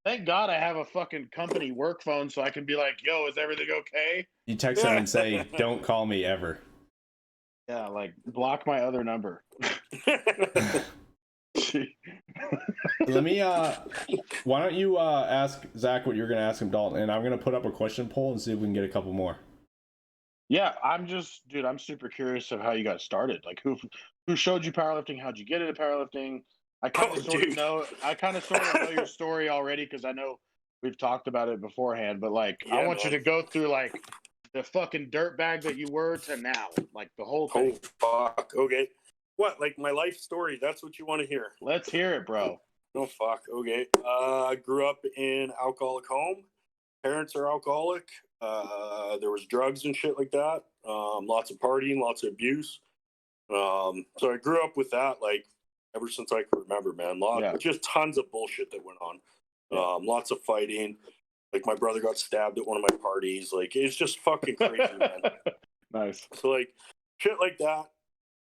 Thank God I have a fucking company work phone so I can be like, yo, is everything okay? You text them and say, don't call me ever. Yeah, like, block my other number. Let me, why don't you ask Zach what you're going to ask him, Dalton, and I'm going to put up a question poll and see if we can get a couple more. Yeah, I'm super curious of how you got started. Like, who showed you powerlifting? How'd you get into powerlifting? I kind of sort of know your story already, because I know we've talked about it beforehand. But like, I want you to go through like the fucking dirtbag that you were to now, like the whole thing. Oh fuck. Okay. What? Like my life story? That's what you want to hear? Let's hear it, bro. No fuck. Okay. I grew up in alcoholic home. Parents are alcoholic. There was drugs and shit like that. Lots of partying, lots of abuse. So I grew up with that, like, ever since I can remember, man. Just tons of bullshit that went on. Lots of fighting. Like, my brother got stabbed at one of my parties. Like, it's just fucking crazy, man. Nice. So, like, shit like that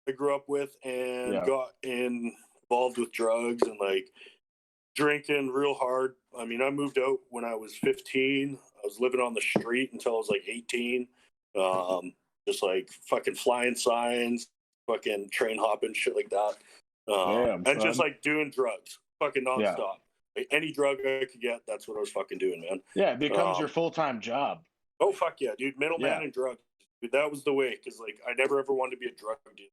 I grew up with, and got involved with drugs and, like, drinking real hard. I mean, I moved out when I was 15. I was living on the street until I was, like, 18. Just, like, fucking flying signs, fucking train hopping, shit like that. And just like doing drugs, fucking nonstop. Yeah. Like, any drug I could get, that's what I was fucking doing, man. Yeah, it becomes your full-time job. Oh fuck yeah, dude! Middleman and drugs, dude, that was the way. Because like, I never ever wanted to be a drug dealer,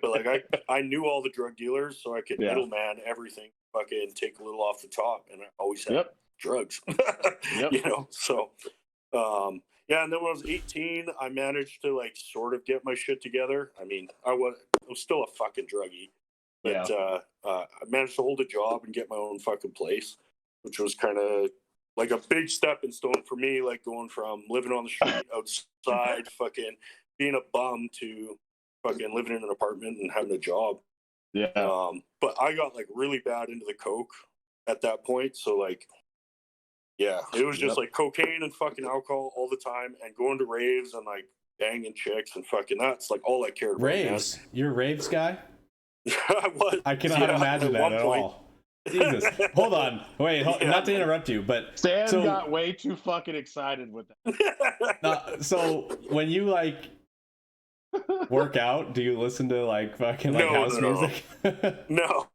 but like, I knew all the drug dealers, so I could middleman everything, fucking take a little off the top, and I always had drugs. You know, so. Yeah, and then when I was 18, I managed to like sort of get my shit together. I mean, I was still a fucking druggie, but I managed to hold a job and get my own fucking place, which was kind of like a big stepping stone for me, like going from living on the street outside, fucking being a bum, to fucking living in an apartment and having a job. Yeah. But I got like really bad into the coke at that point, so like. Yeah, it was just like cocaine and fucking alcohol all the time, and going to raves and like banging chicks and fucking that's like all I cared about. Raves. You're a raves guy? I was. I cannot imagine that at all. Jesus. Hold on. Wait, not to interrupt you, but Sam got way too fucking excited with that. So when you like work out, do you listen to like fucking like house music? No.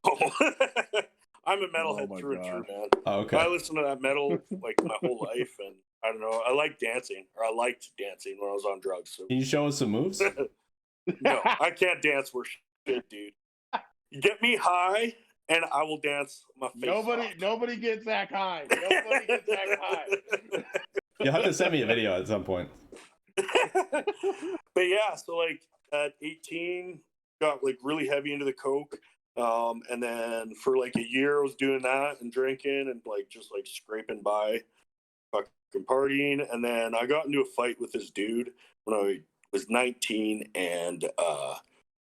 I'm a metalhead through and through, man. Oh, okay. I listen to that metal like my whole life, and I don't know. I like dancing, or I liked dancing when I was on drugs. So. Can you show us some moves? No, I can't dance for shit, dude. Get me high, and I will dance my face Nobody gets Zach high. Nobody gets Zach high. You'll have to send me a video at some point. But yeah, so like at 18, got like really heavy into the coke. And then for like a year, I was doing that and drinking and like just like scraping by, fucking partying. And then I got into a fight with this dude when I was 19, and I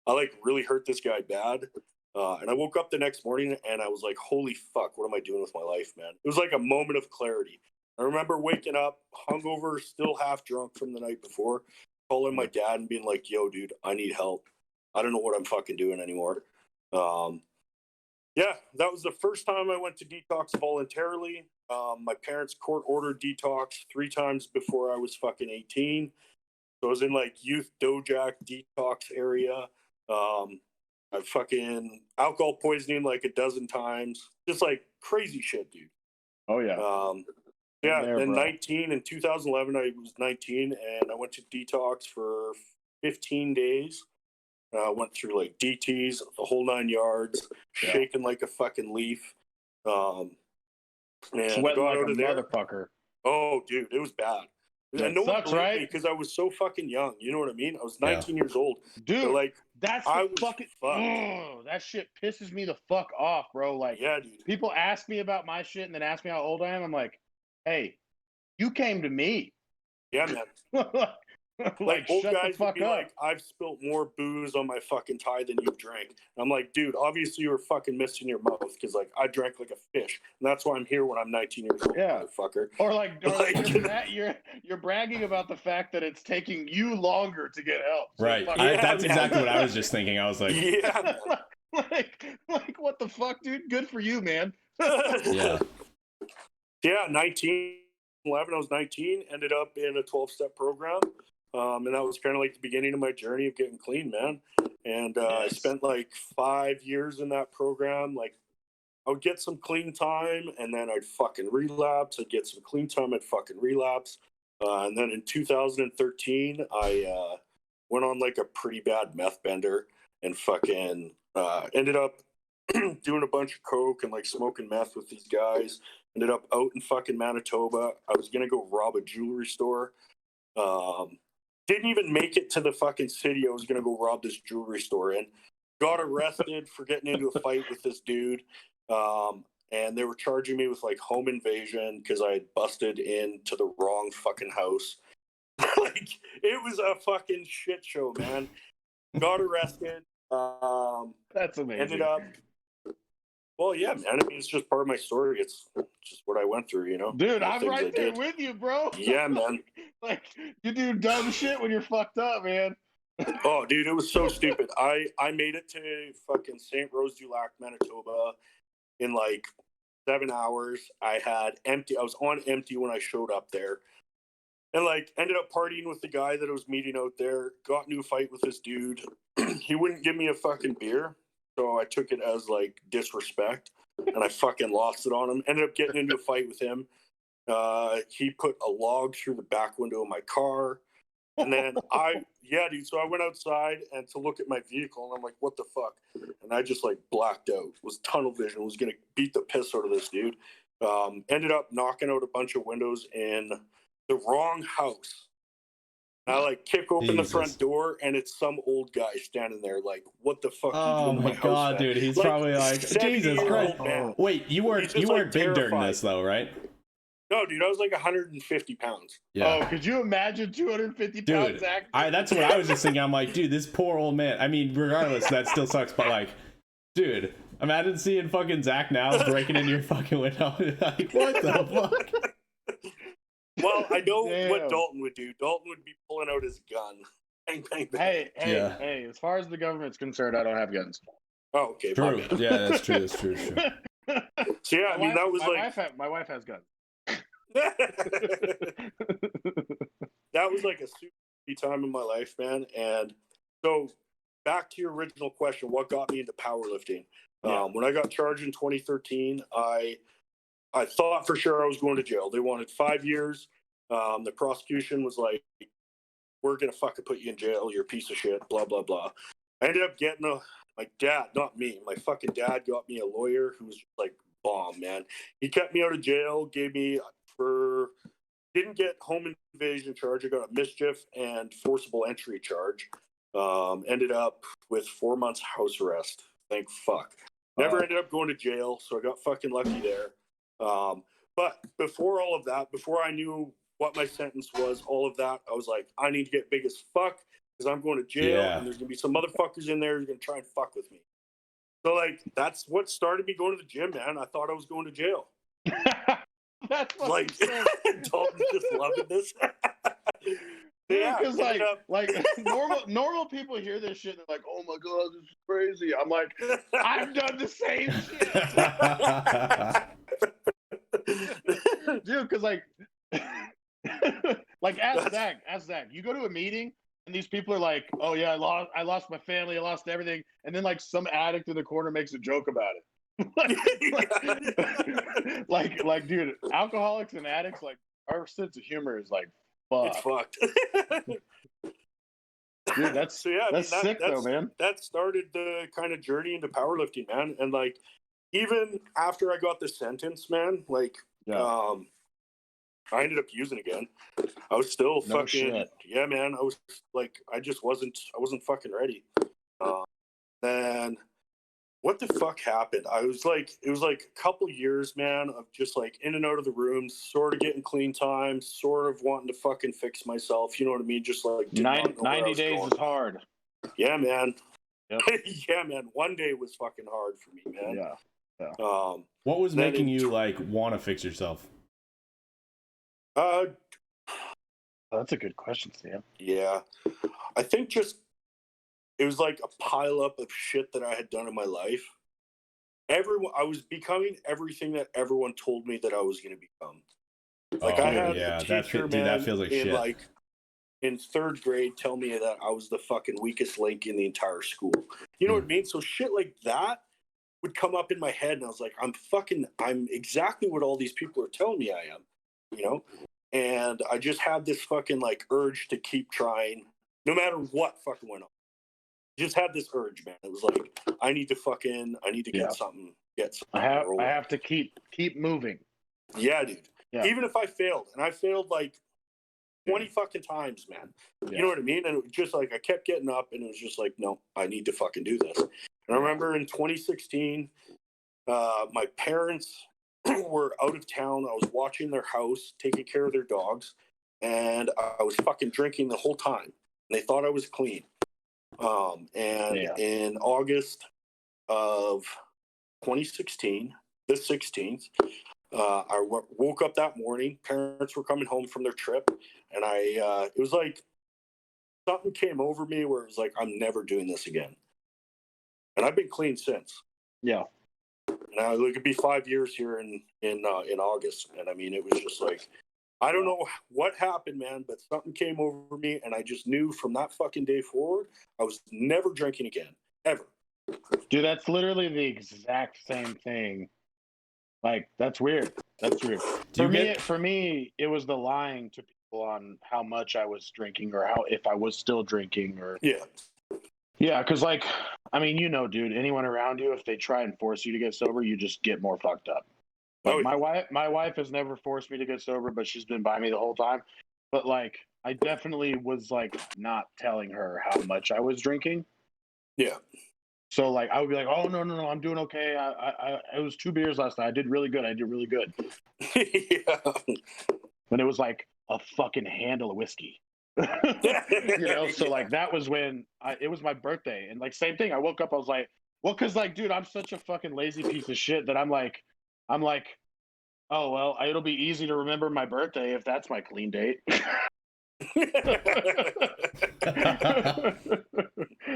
like really hurt this guy bad. And I woke up the next morning and I was like, holy fuck, what am I doing with my life, man? It was like a moment of clarity. I remember waking up hungover, still half drunk from the night before, calling my dad and being like, yo, dude, I need help. I don't know what I'm fucking doing anymore. Yeah, that was the first time I went to detox voluntarily. My parents court ordered detox 3 times before I was fucking 18. So I was in like youth Dojack detox area. I fucking alcohol poisoning like a dozen times. Just like crazy shit, dude. Oh, yeah. Yeah, then 19 in 2011, I was 19 and I went to detox for 15 days. Went through like DTs, the whole 9 yards, shaking like a fucking leaf. And sweating I got like out a of there. motherfucker. Oh, dude, it was bad. And no one believed me because I was so fucking young. You know what I mean? I was 19 years old. Dude, but like that's the fucking that shit pisses me the fuck off, bro. Like, yeah, dude. People ask me about my shit and then ask me how old I am. I'm like, hey, you came to me. Yeah, man. Like old guys would be like, I've spilt more booze on my fucking tie than you've drank. And I'm like, dude, obviously you were fucking missing your mouth because like I drank like a fish, and that's why I'm here when I'm 19 years old, motherfucker. Or like you're bragging about the fact that it's taking you longer to get help. So right. That's exactly what I was just thinking. I was like, yeah, like what the fuck, dude? Good for you, man. Yeah. 19, 11, I was 19, ended up in a 12-step program. And that was kind of like the beginning of my journey of getting clean, man. And I spent like 5 years in that program. Like I would get some clean time and then I'd fucking relapse. I'd get some clean time, I'd fucking relapse. And then in 2013, I went on like a pretty bad meth bender and fucking ended up doing a bunch of coke and like smoking meth with these guys. Ended up out in fucking Manitoba. I was going to go rob a jewelry store. Didn't even make it to the fucking city. I was going to go rob this jewelry store and got arrested for getting into a fight with this dude. And they were charging me with like home invasion because I had busted into the wrong fucking house. Like it was a fucking shit show, man. Got arrested. That's amazing. Ended up. Well, yeah, man. I mean, it's just part of my story. It's just what I went through, you know? Dude, I'm right there with you, bro. Yeah, man. Like, you do dumb shit when you're fucked up, man. Oh, dude, it was so stupid. I made it to fucking St. Rose du Lac, Manitoba in like 7 hours. I was on empty when I showed up there. And like ended up partying with the guy that I was meeting out there. Got into a fight with this dude. He wouldn't give me a fucking beer. So I took it as like disrespect and I fucking lost it on him. Ended up getting into a fight with him. He put a log through the back window of my car. And then dude. So I went outside and to look at my vehicle and I'm like, what the fuck? And I just like blacked out. It was tunnel vision. Was going to beat the piss out of this dude. Ended up knocking out a bunch of windows in the wrong house. I like kick open the front door and it's some old guy standing there like, what the fuck? Oh my god, dude. He's like, probably like, Jesus Christ. Wait, you weren't big terrified during this though, right? No, dude, I was like 150 pounds. Yeah. Oh, could you imagine 250 pounds, Zach? That's what I was just thinking. I'm like, dude, this poor old man. I mean, regardless, that still sucks, but like, dude, imagine seeing fucking Zach now breaking into your fucking window. Like, what the fuck? Well, I know what Damn. Dalton would do. Dalton would be pulling out his gun. Bang, bang, bang. Hey, as far as the government's concerned, I don't have guns. Oh, okay. True. My bad. Yeah, that's true. That's true. True. So yeah, I mean that was my wife has guns. that was like a super time in my life, man. And so back to your original question, what got me into powerlifting? Yeah. When I got charged in 2013, I thought for sure I was going to jail. They wanted 5 years. The prosecution was like, we're going to fucking put you in jail. You're a piece of shit, blah, blah, blah. I ended up getting my dad, not me, my fucking dad got me a lawyer who was just like bomb, man. He kept me out of jail, didn't get home invasion charge. I got a mischief and forcible entry charge. Ended up with 4 months house arrest. Thank fuck. Never ended up going to jail, so I got fucking lucky there. But before all of that, before I knew what my sentence was, all of that, I was like, I need to get big as fuck because I'm going to jail and there's going to be some motherfuckers in there who's going to try and fuck with me. So, like, that's what started me going to the gym, man. I thought I was going to jail. That's like, Dalton's just loving this. Yeah, because like normal people hear this shit and they're like, "Oh my god, this is crazy." I'm like, I've done the same shit, dude. Because ask Zach. You go to a meeting and these people are like, "Oh yeah, I lost my family, I lost everything," and then like some addict in the corner makes a joke about it. like, dude, alcoholics and addicts, like, our sense of humor is like, fuck. It's fucked. Dude, that's sick though, man. That started the kind of journey into powerlifting, man. And like, even after I got the sentence, man, like, I ended up using again. I was still yeah, man. I was like, I wasn't fucking ready. And what the fuck happened? It was like a couple years, man, of just like in and out of the rooms, sort of getting clean time, sort of wanting to fucking fix myself. You know what I mean? Just like 90 days is hard. Yeah, man. Yep. Yeah, man. One day was fucking hard for me, man. Yeah. What was making you like want to fix yourself? That's a good question, Sam. Yeah, I think just it was like a pile up of shit that I had done in my life. I was becoming everything that everyone told me that I was going to become. Like I had a teacher, that feels like shit. Like in third grade, tell me that I was the fucking weakest link in the entire school. You know what I mean? So shit like that would come up in my head, and I was like, I'm exactly what all these people are telling me I am. You know, and I just had this fucking like urge to keep trying, no matter what fucking went on. Just had this urge, man. It was like I need to get something. I have to keep moving. Yeah, dude. Yeah. Even if I failed, and I failed like 20 fucking times, man. Yeah. You know what I mean? And it was just like I kept getting up, and it was just like, no, I need to fucking do this. And I remember in 2016, my parents were out of town. I was watching their house, taking care of their dogs, and I was fucking drinking the whole time. And they thought I was clean. In August of 2016, the 16th, I woke up that morning. Parents were coming home from their trip, and it was like something came over me where it was like, I'm never doing this again. And I've been clean since. Yeah. Now it could be 5 years here in August, and I mean, it was just like, I don't know what happened, man, but something came over me, and I just knew from that fucking day forward, I was never drinking again, ever. Dude, that's literally the exact same thing. Like, that's weird. That's weird. For me, it was the lying to people on how much I was drinking or if I was still drinking or. Yeah. Yeah, because, like, I mean, you know, dude, anyone around you, if they try and force you to get sober, you just get more fucked up. Like, my wife has never forced me to get sober, but she's been by me the whole time. But, like, I definitely was, like, not telling her how much I was drinking. Yeah. So, like, I would be like, oh, no, I'm doing okay. It was 2 beers last night. I did really good. Yeah. And it was, like, a fucking handle of whiskey. You know? So, like, that was when it was my birthday. And, like, same thing. I woke up, I was like, well, because, like, dude, I'm such a fucking lazy piece of shit that I'm like, Oh well, it'll be easy to remember my birthday if that's my clean date.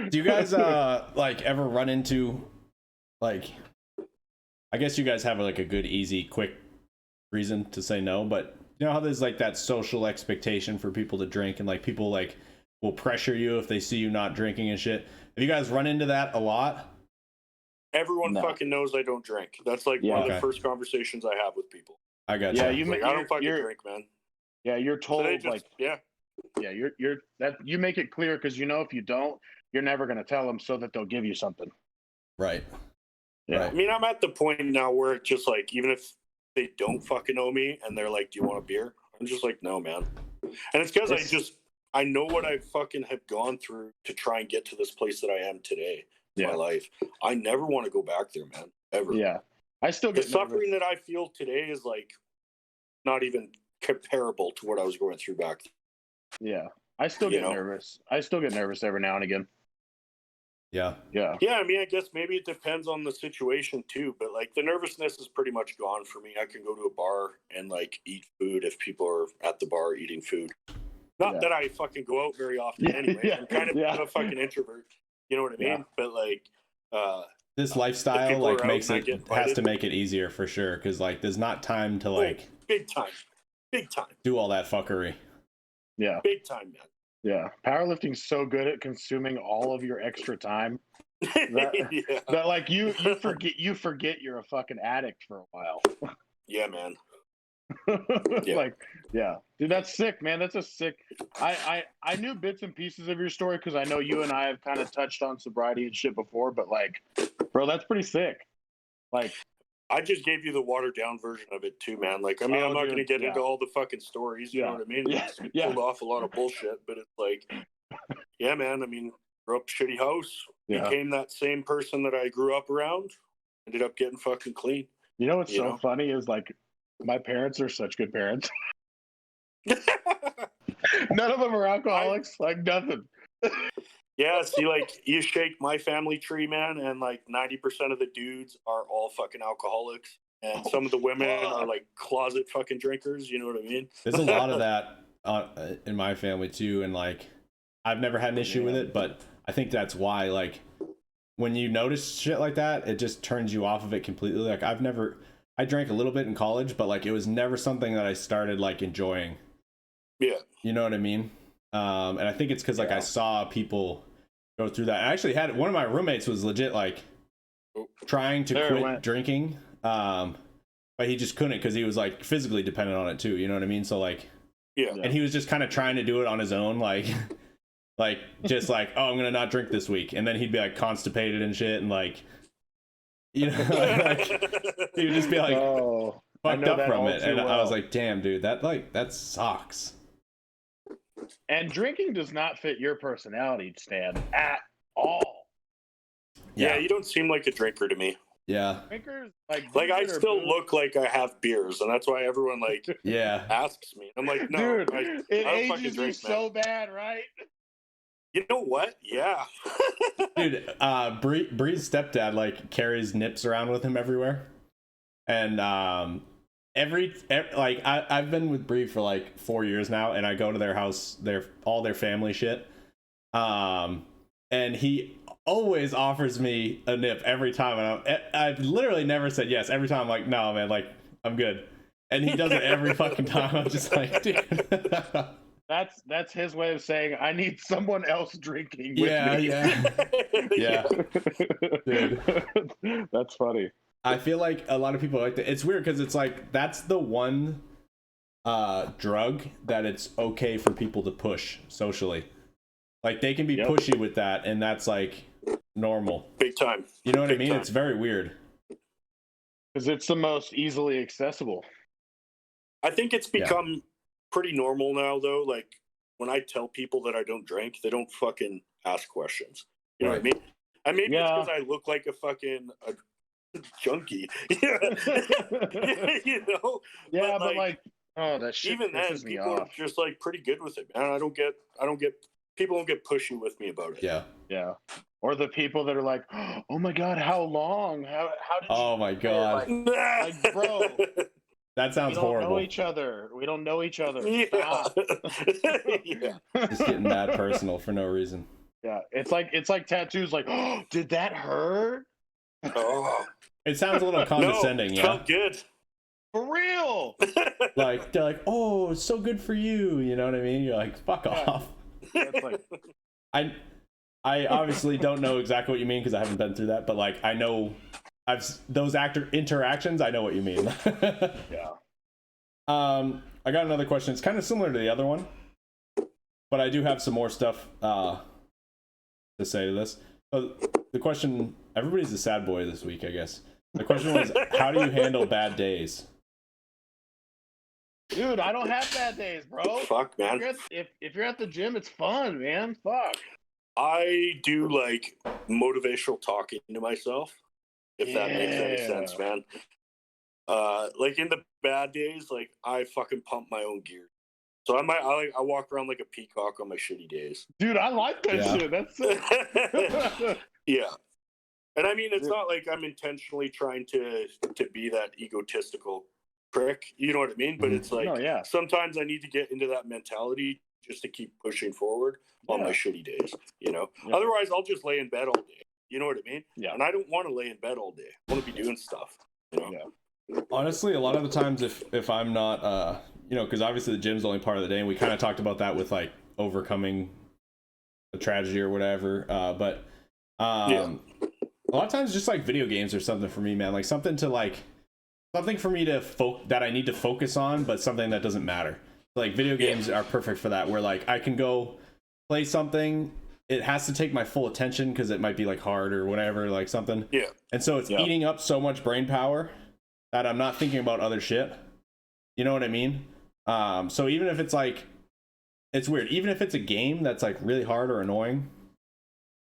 Do you guys like ever run into like, I guess you guys have like a good, easy, quick reason to say no, but you know how there's like that social expectation for people to drink, and like people like will pressure you if they see you not drinking and shit. Have you guys run into that a lot? Everyone No. fucking knows I don't drink. That's like Yeah. one of Okay. the first conversations I have with people. I got Yeah, you. you Like, I don't fucking drink, man. Yeah, you're So told they just, like yeah. you're that you make it clear because you know if you don't, you're never gonna tell them so that they'll give you something. Right. Yeah. Right. I mean, I'm at the point now where it's just like, even if they don't fucking know me and they're like, "Do you want a beer?" I'm just like, "No, man." And it's because I know what I fucking have gone through to try and get to this place that I am today in Yeah. my life. I never want to go back there, man. Ever. Yeah, I still The get suffering nervous. that I feel today is like not even comparable to what I was going through back then. Yeah, I still You get know? nervous. I still get nervous every now and again. Yeah. Yeah. Yeah, I mean, I guess maybe it depends on the situation too, but like the nervousness is pretty much gone for me. I can go to a bar and like eat food if people are at the bar eating food. Not Yeah. that I fucking go out very often anyway. Yeah, I'm kind of yeah. a fucking introvert. You know what I mean? Yeah. But like This if lifestyle people like are out makes and I it get has invited, to make it easier for sure, because like there's not time to like big time. Big time. do all that fuckery. Yeah. Big time, man. Yeah. Powerlifting's so good at consuming all of your extra time Yeah. that like you forget you're a fucking addict for a while. Yeah, man. Yeah. Like, yeah, dude, that's sick, man. That's a sick. I knew bits and pieces of your story because I know you and I have kind of touched on sobriety and shit before, but like, bro, that's pretty sick. Like, I just gave you the watered down version of it too, man. Like, I mean, I'm not going to get into all the fucking stories. You know what I mean? Yeah. We pulled off a lot of bullshit, but it's like, yeah, man. I mean, grew up shitty house, became that same person that I grew up around, ended up getting fucking clean. You know what's so funny is like, my parents are such good parents. None of them are alcoholics. Like nothing. Yeah, see, like you shake my family tree, man, and like 90% of the dudes are all fucking alcoholics, and some of the women are like closet fucking drinkers. You know what I mean? There's a lot of that in my family too, and like I've never had an issue with it, but I think that's why like when you notice shit like that, it just turns you off of it completely. Like I drank a little bit in college, but like it was never something that I started like enjoying. Yeah. You know what I mean? And I think it's because like I saw people go through that. I actually had one of my roommates was legit like trying to quit drinking, but he just couldn't because he was like physically dependent on it too. You know what I mean? So like, and he was just kind of trying to do it on his own, like, like just like, oh, I'm gonna not drink this week, and then he'd be like constipated and shit, and like, you know, like he would just be like fucked up from it, and I was like, damn, dude, that sucks. And drinking does not fit your personality, Stan, at all. Yeah, you don't seem like a drinker to me. Yeah. Drinkers, like I still look like I have beers, and that's why everyone like asks me. I'm like, no, dude, it I ages you so bad, right? You know what? Yeah. Dude, Bree's stepdad like carries nips around with him everywhere, and every like I've been with Bree for like 4 years now, and I go to their house, all their family shit, and he always offers me a nip every time, and I've literally never said yes. Every time I'm like, no man, like I'm good, and he does it every fucking time. I'm just like, dude. That's his way of saying I need someone else drinking with me. Yeah. Dude. That's funny. I feel like a lot of people like that. It's weird because it's like that's the one drug that it's okay for people to push socially. Like they can be pushy with that, and that's like normal. Big time. You know what I mean? It's very weird. Because it's the most easily accessible. I think it's become pretty normal now, though. Like when I tell people that I don't drink, they don't fucking ask questions. You know what I mean? And maybe it's because I look like a fucking junkie. You know? Yeah, but like, oh, that shit. Even then, people are just like pretty good with it, man. I don't get. People don't get pushy with me about it. Yeah. Or the people that are like, oh my god, how long? How did? Oh my god. Like, bro. That sounds we don't horrible. know each other. We don't know each other. Yeah. Stop. Yeah. Just getting mad personal for no reason. Yeah, it's like tattoos. Like, oh, did that hurt? Oh. It sounds a little condescending, No, yeah. felt good. For real? Like they're like, "Oh, it's so good for you." You know what I mean? You're like, "Fuck off." It's like, I obviously don't know exactly what you mean because I haven't been through that, but like I know those interactions. I know what you mean. yeah. I got another question. It's kind of similar to the other one, but I do have some more stuff to say to this. So the question: everybody's a sad boy this week, I guess. The question was, how do you handle bad days? Dude, I don't have bad days, bro. Fuck, man. If you're at the gym, it's fun, man. Fuck. I do like motivational talking to myself, if that makes any sense, man. Like in the bad days, like I fucking pump my own gear. So I walk around like a peacock on my shitty days. Dude, I like that shit. That's it. Yeah. And I mean, it's not like I'm intentionally trying to be that egotistical prick. You know what I mean? But it's like sometimes I need to get into that mentality just to keep pushing forward on my shitty days. You know, otherwise I'll just lay in bed all day. You know what I mean? Yeah. And I don't want to lay in bed all day. I want to be doing stuff. You know? Yeah. Honestly, a lot of the times, if I'm not, you know, because obviously the gym's only part of the day, and we kind of talked about that with like overcoming a tragedy or whatever. But a lot of times, just like video games or something for me, man. Like something for me to that I need to focus on, but something that doesn't matter. Like video games are perfect for that, where like I can go play something. It has to take my full attention because it might be like hard or whatever, like something. Yeah. And so it's eating up so much brain power that I'm not thinking about other shit. You know what I mean? So even if it's like, it's weird. Even if it's a game that's like really hard or annoying,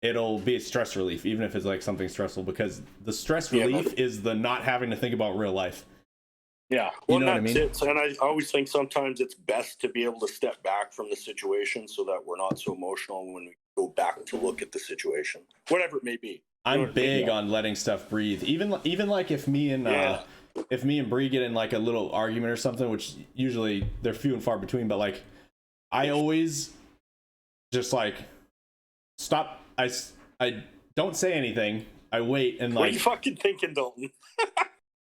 it'll be a stress relief, even if it's like something stressful, because the stress relief is the not having to think about real life. Yeah. Well, you know what I mean? And I always think sometimes it's best to be able to step back from the situation so that we're not so emotional when we go back to look at the situation, whatever it may be. I'm big on letting stuff breathe. Even like if me and Bree get in like a little argument or something, which usually they're few and far between, but like I always just like stop. I don't say anything. I wait and like. What are you fucking thinking, Dalton?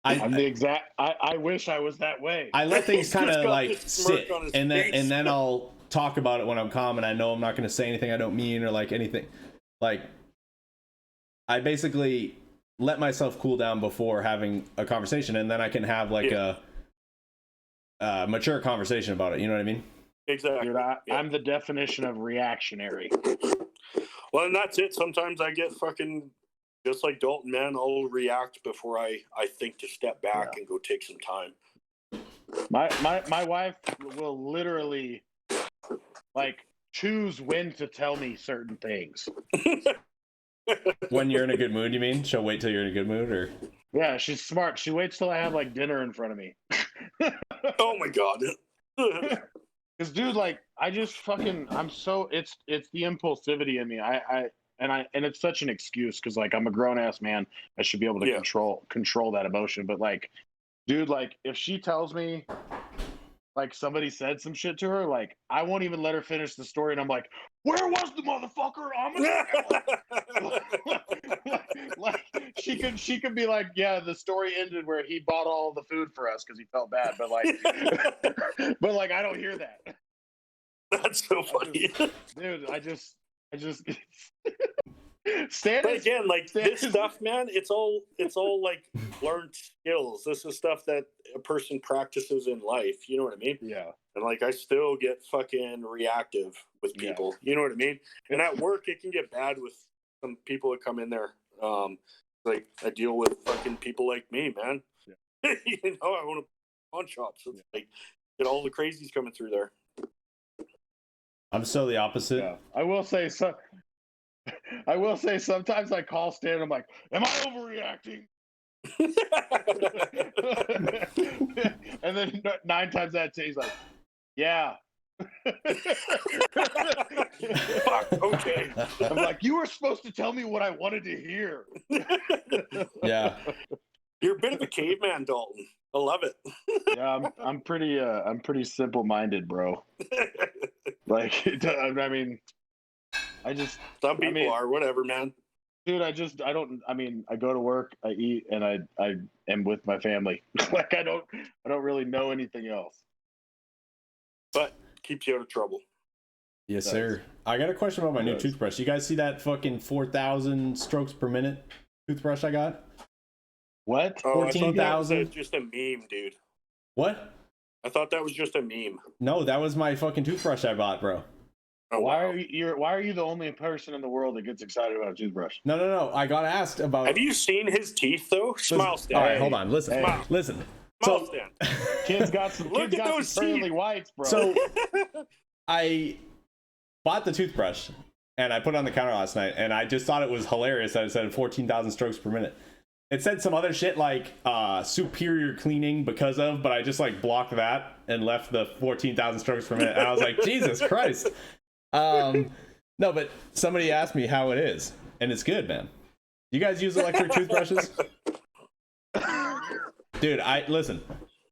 I'm the exact. I wish I was that way. I let things kind of like sit, and then I'll talk about it when I'm calm, and I know I'm not going to say anything I don't mean or like anything. Like I basically let myself cool down before having a conversation, and then I can have like a mature conversation about it. You know what I mean? Exactly. Dude, I'm the definition of reactionary. Well, and that's it. Sometimes I get fucking just like Dalton, man. I'll react before I think to step back and go take some time. My wife will literally like choose when to tell me certain things. When you're in a good mood, you mean? She'll wait till you're in a good mood, or? Yeah, she's smart. She waits till I have like dinner in front of me. Oh my god. Because dude, like I just fucking it's the impulsivity in me. And it's such an excuse because like I'm a grown ass man. I should be able to control that emotion. But like, dude, like if she tells me like somebody said some shit to her, like I won't even let her finish the story, and I'm like, where was the motherfucker? Like she could be like, yeah, the story ended where he bought all the food for us because he felt bad, but like I don't hear that. That's so funny. I just but again, like this stuff, man, it's all like learned skills. This is stuff that a person practices in life. You know what I mean? Yeah. And like I still get fucking reactive with people. You know what I mean? And at work, it can get bad with some people that come in there. Like I deal with fucking people like me, man. Yeah. You know, I want to pawn shops. So it's like get all the crazies coming through there. I'm so the opposite. Yeah. I will say sometimes I call Stan and I'm like, am I overreacting? And then 9 times out of 10 he's like, yeah. Fuck, okay. I'm like, you were supposed to tell me what I wanted to hear. Yeah. You're a bit of a caveman, Dalton. I love it. Yeah, I'm pretty simple-minded, bro. Like, I mean, Some people are, whatever, man. Dude, I go to work, I eat, and I am with my family. Like, I don't really know anything else. But keeps you out of trouble. Yes, sir. I got a question about my new toothbrush. You guys see that fucking 4,000 strokes per minute toothbrush I got? What? 14,000? Just a meme, dude. What? I thought that was just a meme. No, that was my fucking toothbrush I bought, bro. Oh, why are you the only person in the world that gets excited about a toothbrush? No. I got asked about. Have you seen his teeth though? Smile stand. All right, hold on. Listen. Hey. Listen. Smile So, stand. Kids got some. Look kids at got those some pearly teeth. whites, bro. So I bought the toothbrush and I put it on the counter last night, and I just thought it was hilarious that it said 14,000 strokes per minute. It said some other shit like superior cleaning because of, but I just like blocked that and left the 14,000 strokes per minute. And I was like, Jesus Christ. No, but somebody asked me how it is, and it's good, man. You guys use electric toothbrushes? Dude, listen.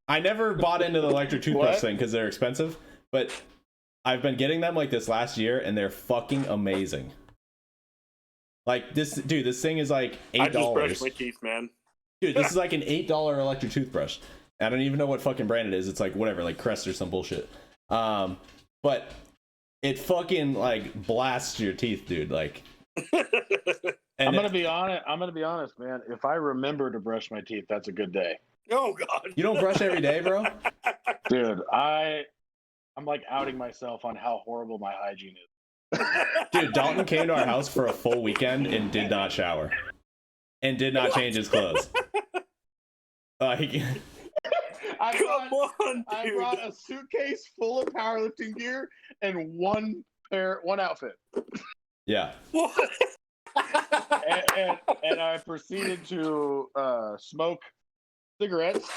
I never bought into the electric toothbrush thing because they're expensive, but I've been getting them like this last year, and they're fucking amazing. Like this thing is like $8. I just brushed my teeth, man. Dude, this is like an $8 electric toothbrush. I don't even know what fucking brand it is. It's like whatever, like Crest or some bullshit. But it fucking like blasts your teeth, dude. Like, I'm gonna be honest, man. If I remember to brush my teeth, that's a good day. Oh God. You don't brush every day, bro? Dude, I'm like outing myself on how horrible my hygiene is. Dude, Dalton came to our house for a full weekend and did not shower. And did not change his clothes. I brought a suitcase full of powerlifting gear and one outfit. Yeah. What? and I proceeded to smoke cigarettes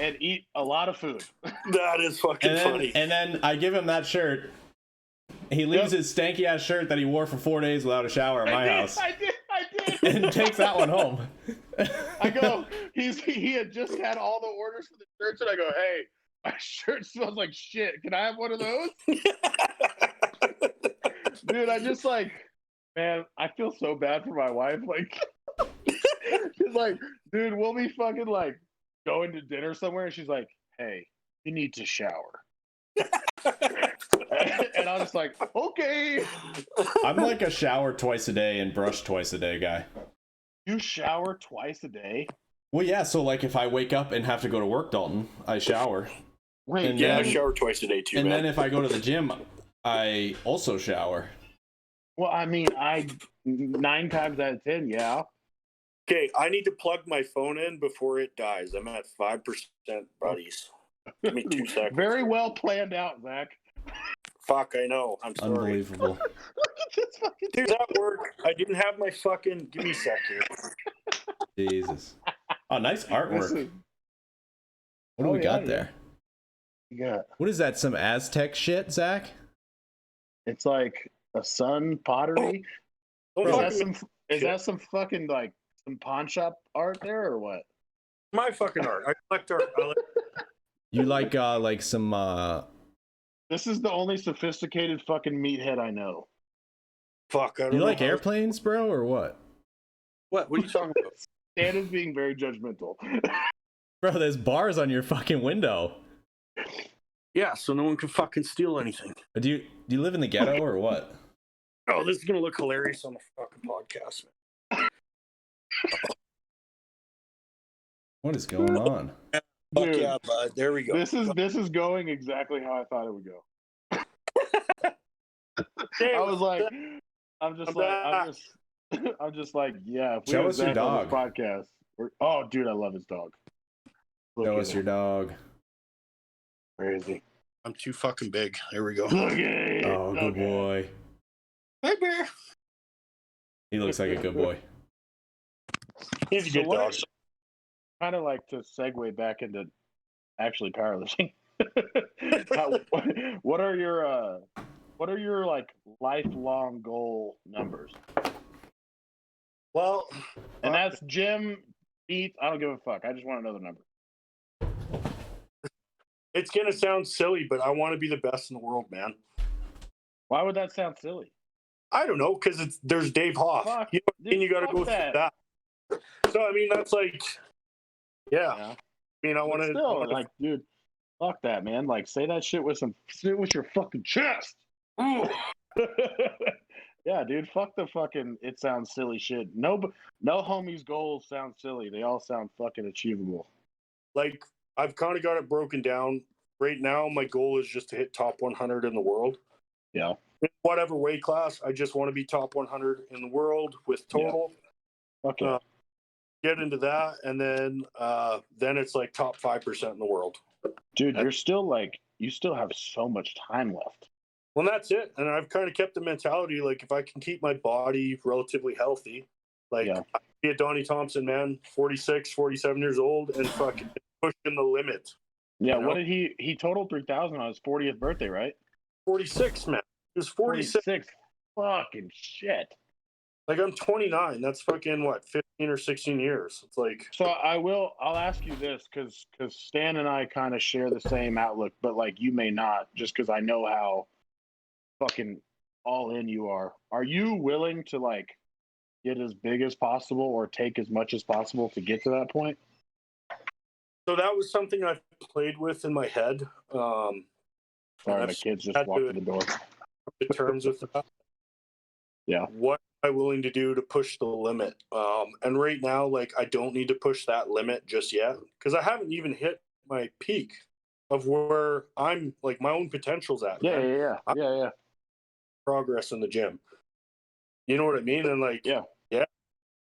and eat a lot of food. That is fucking funny. And then I give him that shirt. He leaves his stanky ass shirt that he wore for 4 days without a shower at my house. I did. And takes that one home. I go, he had just had all the orders for the shirts, and I go, hey, my shirt smells like shit. Can I have one of those? Dude, I just like, man, I feel so bad for my wife. Like, she's like, dude, we'll be fucking like going to dinner somewhere, and she's like, hey, you need to shower. And I was just like, okay. I'm like a shower twice a day and brush twice a day guy. You shower twice a day? Well, yeah. So like, if I wake up and have to go to work, Dalton, I shower. Wait, and yeah, then, I shower twice a day too. And man. then if I go to the gym, I also shower. Well, I mean, 9 times out of 10, yeah. Okay, I need to plug my phone in before it dies. I'm at 5%, buddies. Give me 2 seconds. Very well planned out, Zach. Fuck, I know. I'm sorry. Unbelievable. Look at this fucking. Dude, at work, I didn't have my fucking. Give me a sec here. Jesus. Oh, nice artwork. Listen. What do we got there? Yeah. What is that? Some Aztec shit, Zach? It's like a sun pottery. Don't Is fucking that some? Is shit. that some fucking like some pawn shop art there or what? My fucking art. I collect art. You like some This is the only sophisticated fucking meathead I know. Fuck, I don't you know like how- airplanes, bro, or what? What? What are you talking about? Stan is being very judgmental. Bro, there's bars on your fucking window. Yeah, so no one can fucking steal anything. Do you live in the ghetto or what? Oh, this is gonna look hilarious on the fucking podcast, man. What is going on? Fuck Dude, yeah, bud. There we go. This is going exactly how I thought it would go. Hey, I was like, I'm back. just like, yeah. If we Show have us your Zach on this dog. podcast. Oh, dude, I love his dog. Look Show at us him. your dog. Where is he? I'm too fucking big. There we go. Look at it. Oh, good Okay. boy. Hey, bear. He looks like a good boy. He's a So good what- dog. Kind of like to segue back into actually powerlifting. What are your like lifelong goal numbers? Well, And that's gym Beats, I don't give a fuck. I just want to know the number. It's gonna sound silly, but I want to be the best in the world, man. Why would that sound silly? I don't know, because there's Dave Hoff. Fuck, You know, dude, and you got to fuck go that. through that. So I mean, that's like, yeah. Yeah. I mean, I want to Still, like, dude, fuck that, man. Like, say that shit with your fucking chest. Yeah, dude, fuck the fucking it sounds silly shit. No homies' goals sound silly. They all sound fucking achievable. like I've kind of got it broken down. Right now, my goal is just to hit top 100 in the world. Yeah. In whatever weight class, I just want to be top 100 in the world with total. Okay. Get into that, and then it's like top 5% in the world. Dude, you still have so much time left. Well, that's it. And I've kind of kept the mentality, like, if I can keep my body relatively healthy, like, I can be a Donnie Thompson, man, 46, 47 years old, and fucking pushing the limit. Yeah, what did he totaled 3,000 on his 40th birthday, right? 46, man. He was 46. 46. Fucking shit. Like, I'm 29. That's fucking, what, 15 or 16 years? It's like... So I'll ask you this, because Stan and I kind of share the same outlook, but, like, you may not, just because I know how fucking all in you are. Are you willing to, like, get as big as possible or take as much as possible to get to that point? So that was something I played with in my head. Sorry, my kids just walked in the door. To terms with that. Yeah. What am I willing to do to push the limit? And right now, like, I don't need to push that limit just yet, because I haven't even hit my peak of where I'm, like, my own potential's at. Yeah. Progress in the gym. You know what I mean? And like, yeah.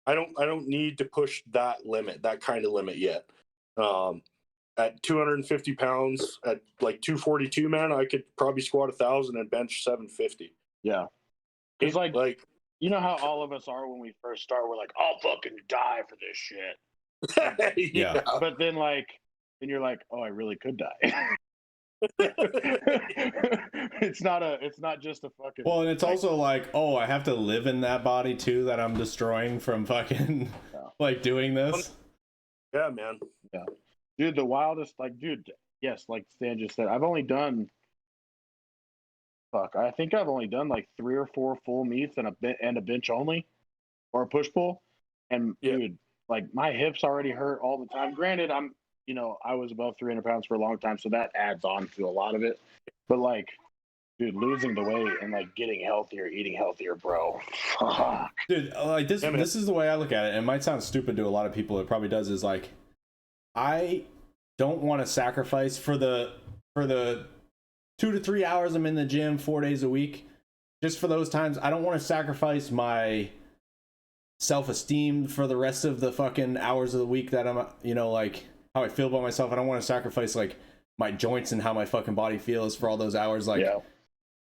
I don't need to push that limit, that kind of limit yet. At 250 pounds, at like 242, man, I could probably squat 1,000 and bench 750. Yeah. It's like, you know how all of us are when we first start, we're like, I'll fucking die for this shit. Yeah. But then you're like, oh, I really could die. It's not just a fucking... Well, and it's also like, oh, I have to live in that body too that I'm destroying from fucking like doing this. Yeah, man. Yeah. Dude, the wildest, like, dude, yes, like Stan just said, I've only done I think I've only done like 3 or 4 full meets and a bench only, or a push pull. And dude, like, my hips already hurt all the time. Granted, I was above 300 pounds for a long time, so that adds on to a lot of it. But, like, dude, losing the weight and, like, getting healthier, eating healthier, bro. Fuck. Dude, like, this is the way I look at it. And it might sound stupid to a lot of people. It probably does. Is like, I don't want to sacrifice for the 2 to 3 hours I'm in the gym 4 days a week. Just for those times, I don't want to sacrifice my self-esteem for the rest of the fucking hours of the week that I'm, like, how I feel about myself. I don't want to sacrifice, like, my joints and how my fucking body feels for all those hours. Like,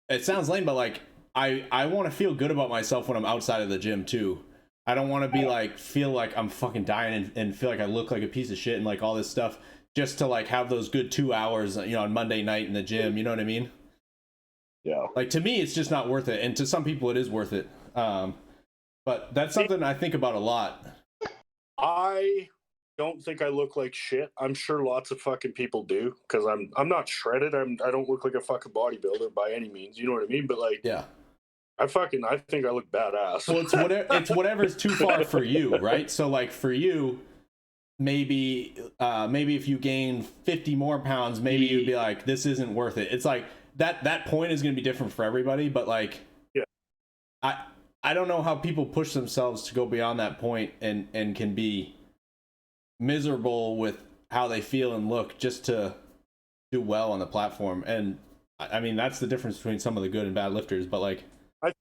it sounds lame, but, like, I want to feel good about myself when I'm outside of the gym too. I don't want to be like, feel like I'm fucking dying and feel like I look like a piece of shit and like all this stuff just to like have those good 2 hours, on Monday night in the gym. You know what I mean? Yeah. Like, to me, it's just not worth it. And to some people it is worth it. But that's something I think about a lot. I don't think I look like shit. I'm sure lots of fucking people do, because I'm not shredded. I don't look like a fucking bodybuilder by any means. You know what I mean? But like, yeah, I think I look badass. Well, it's whatever's too far for you, right? So like for you, maybe if you gain 50 more pounds, maybe you'd be like, this isn't worth it. It's like that point is going to be different for everybody, but like, I don't know how people push themselves to go beyond that point and can be miserable with how they feel and look just to do well on the platform. And I mean, that's the difference between some of the good and bad lifters. But like, I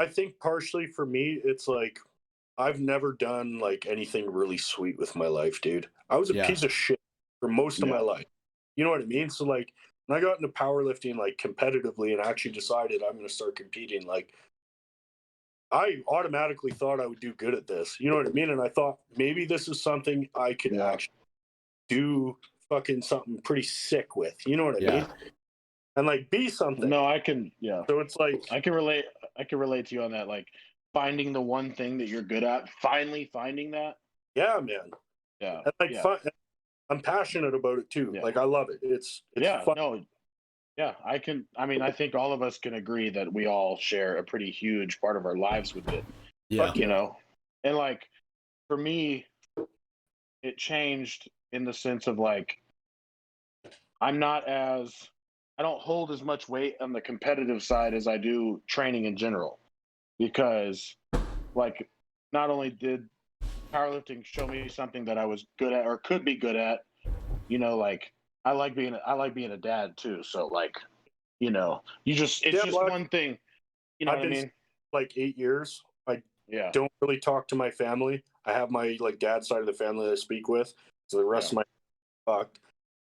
think partially for me, it's like, I've never done like anything really sweet with my life, dude. I was a piece of shit for most of my life. You know what I mean? So like, when I got into powerlifting like competitively and actually decided I'm going to start competing, like, I automatically thought I would do good at this. You know what I mean? And I thought maybe this is something I could actually do fucking something pretty sick with. You know what I mean? And like be something. No, I can. Yeah. So it's like I can relate to you on that. Like finding the one thing that you're good at. Finally finding that. Yeah, man. Yeah. And like Yeah. fun. I'm passionate about it too. Yeah. Like I love it. It's Yeah. fun. No. Yeah. I think all of us can agree that we all share a pretty huge part of our lives with it. Yeah. You know, and like for me, it changed in the sense of like I don't hold as much weight on the competitive side as I do training in general, because like not only did powerlifting show me something that I was good at or could be good at, like I like being a dad too. So like, it's Yeah, just one thing. You know I've what I been mean? like 8 years. I Yeah. don't really talk to my family. I have my like dad's side of the family that I speak with. So the rest of my fucked.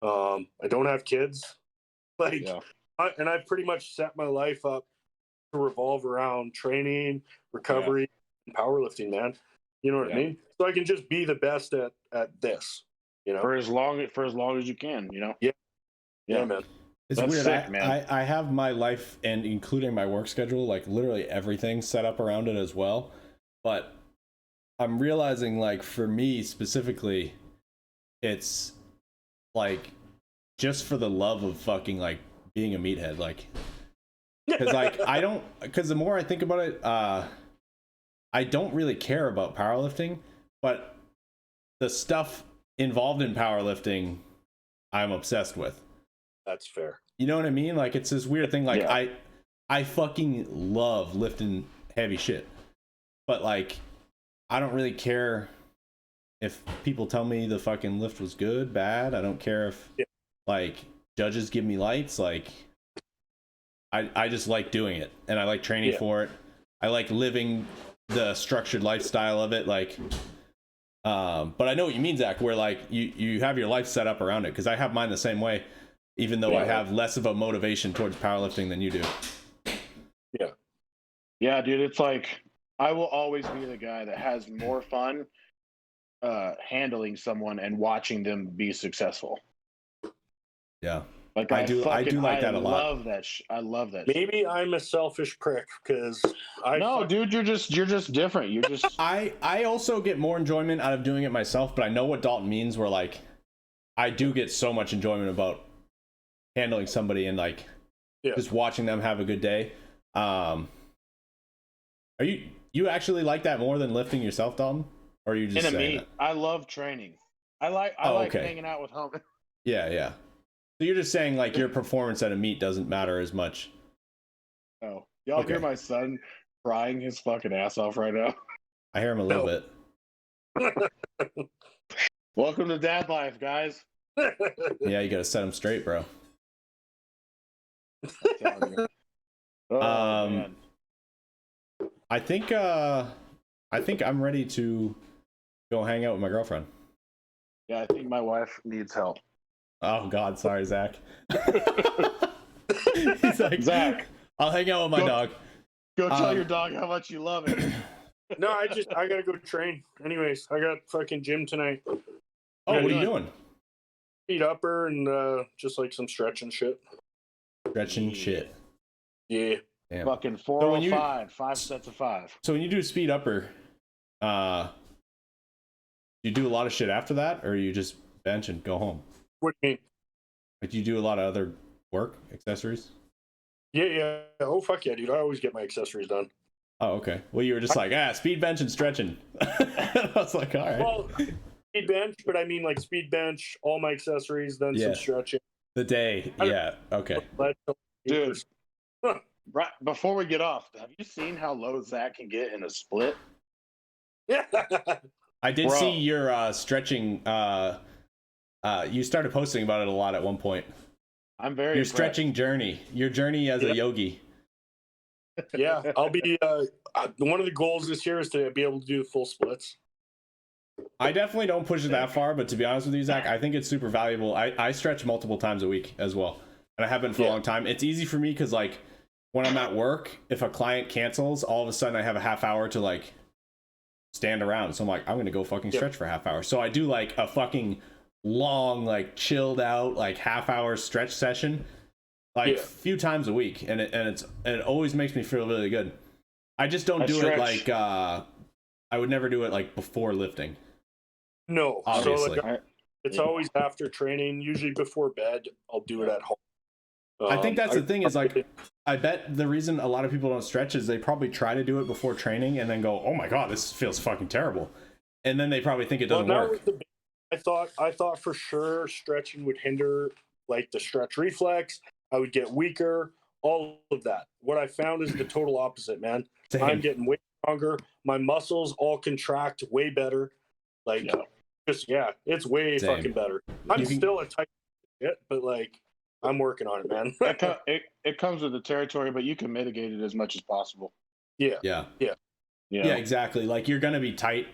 I don't have kids. Like, and I've pretty much set my life up to revolve around training, recovery, and powerlifting, man. You know what I mean? So I can just be the best at this. For as long as you can, Yeah, man. It's That's weird. sick, man. I have my life and including my work schedule, like literally everything set up around it as well. But I'm realizing, like, for me specifically, it's like just for the love of fucking like being a meathead, like, because like because the more I think about it, I don't really care about powerlifting, but the stuff involved in powerlifting I'm obsessed with. That's fair. You know what I mean? Like, it's this weird thing. Like, I fucking love lifting heavy shit, but like, I don't really care if people tell me the fucking lift was good, bad. I don't care if like judges give me lights. Like, I just like doing it, and I like training for it. I like living the structured lifestyle of it. Like, but I know what you mean, Zach, where like you have your life set up around it, because I have mine the same way, even though I have less of a motivation towards powerlifting than you do. Yeah, dude, it's like I will always be the guy that has more fun handling someone and watching them be successful. Yeah. Like I do like that a lot. I love that. Maybe I'm a selfish prick because dude, you're just different. You're just I also get more enjoyment out of doing it myself, but I know what Dalton means, where like I do get so much enjoyment about handling somebody and like just watching them have a good day. Are you actually like that more than lifting yourself, Dalton? Or are you just saying that? I love training. I like hanging out with homies. Yeah. So you're just saying like your performance at a meet doesn't matter as much. Oh, y'all hear my son crying his fucking ass off right now? I hear him a little bit. Welcome to dad life, guys. Yeah, you gotta set him straight, bro. Man. I think I'm ready to go hang out with my girlfriend. Yeah, I think my wife needs help. Oh God, sorry, Zach. He's like, Zach, I'll hang out with my dog. Go tell your dog how much you love it. No, I gotta go train. Anyways, I got fucking gym tonight. Oh, what are you doing? Feet upper and just like some stretching shit. Stretching shit. Yeah. Damn. Fucking 405, 5 sets of 5. So when you do speed upper, you do a lot of shit after that, or you just bench and go home? What do you mean? Like, do you do a lot of other work, accessories? Yeah. Oh fuck yeah, dude! I always get my accessories done. Oh, okay. Well, you were just like, speed bench and stretching. I was like, all right. Well, speed bench, but I mean like speed bench, all my accessories, then some stretching. The day, yeah. Okay. Dude, right before we get off, have you seen how low Zach can get in a split? Yeah. I did see your stretching. You started posting about it a lot at one point. I'm very your impressed. Stretching journey, your journey as a yogi. Yeah, I'll be. One of the goals this year is to be able to do full splits. I definitely don't push it that far, but to be honest with you, Zach, I think it's super valuable. I stretch multiple times a week as well, and I have been for a long time. It's easy for me because like when I'm at work, if a client cancels, all of a sudden I have a half hour to like stand around. So I'm like, I'm gonna go fucking stretch for a half hour. So I do like a fucking long, like chilled out, like half hour stretch session, like a few times a week, and it always makes me feel really good. I just don't do it like I would never do it like before lifting. No, Obviously. so like it's always after training, usually before bed. I'll do it at home. I think that's the thing is like, I bet the reason a lot of people don't stretch is they probably try to do it before training and then go, oh my God, this feels fucking terrible. And then they probably think it doesn't work. I thought for sure stretching would hinder like the stretch reflex. I would get weaker, all of that. What I found is the total opposite, man. Same. I'm getting way stronger. My muscles all contract way better. Like, it's way Same. fucking better. I'm still a tight shit, but like, I'm working on it, man. It comes with the territory, but you can mitigate it as much as possible. Yeah, exactly. Like, you're gonna be tight,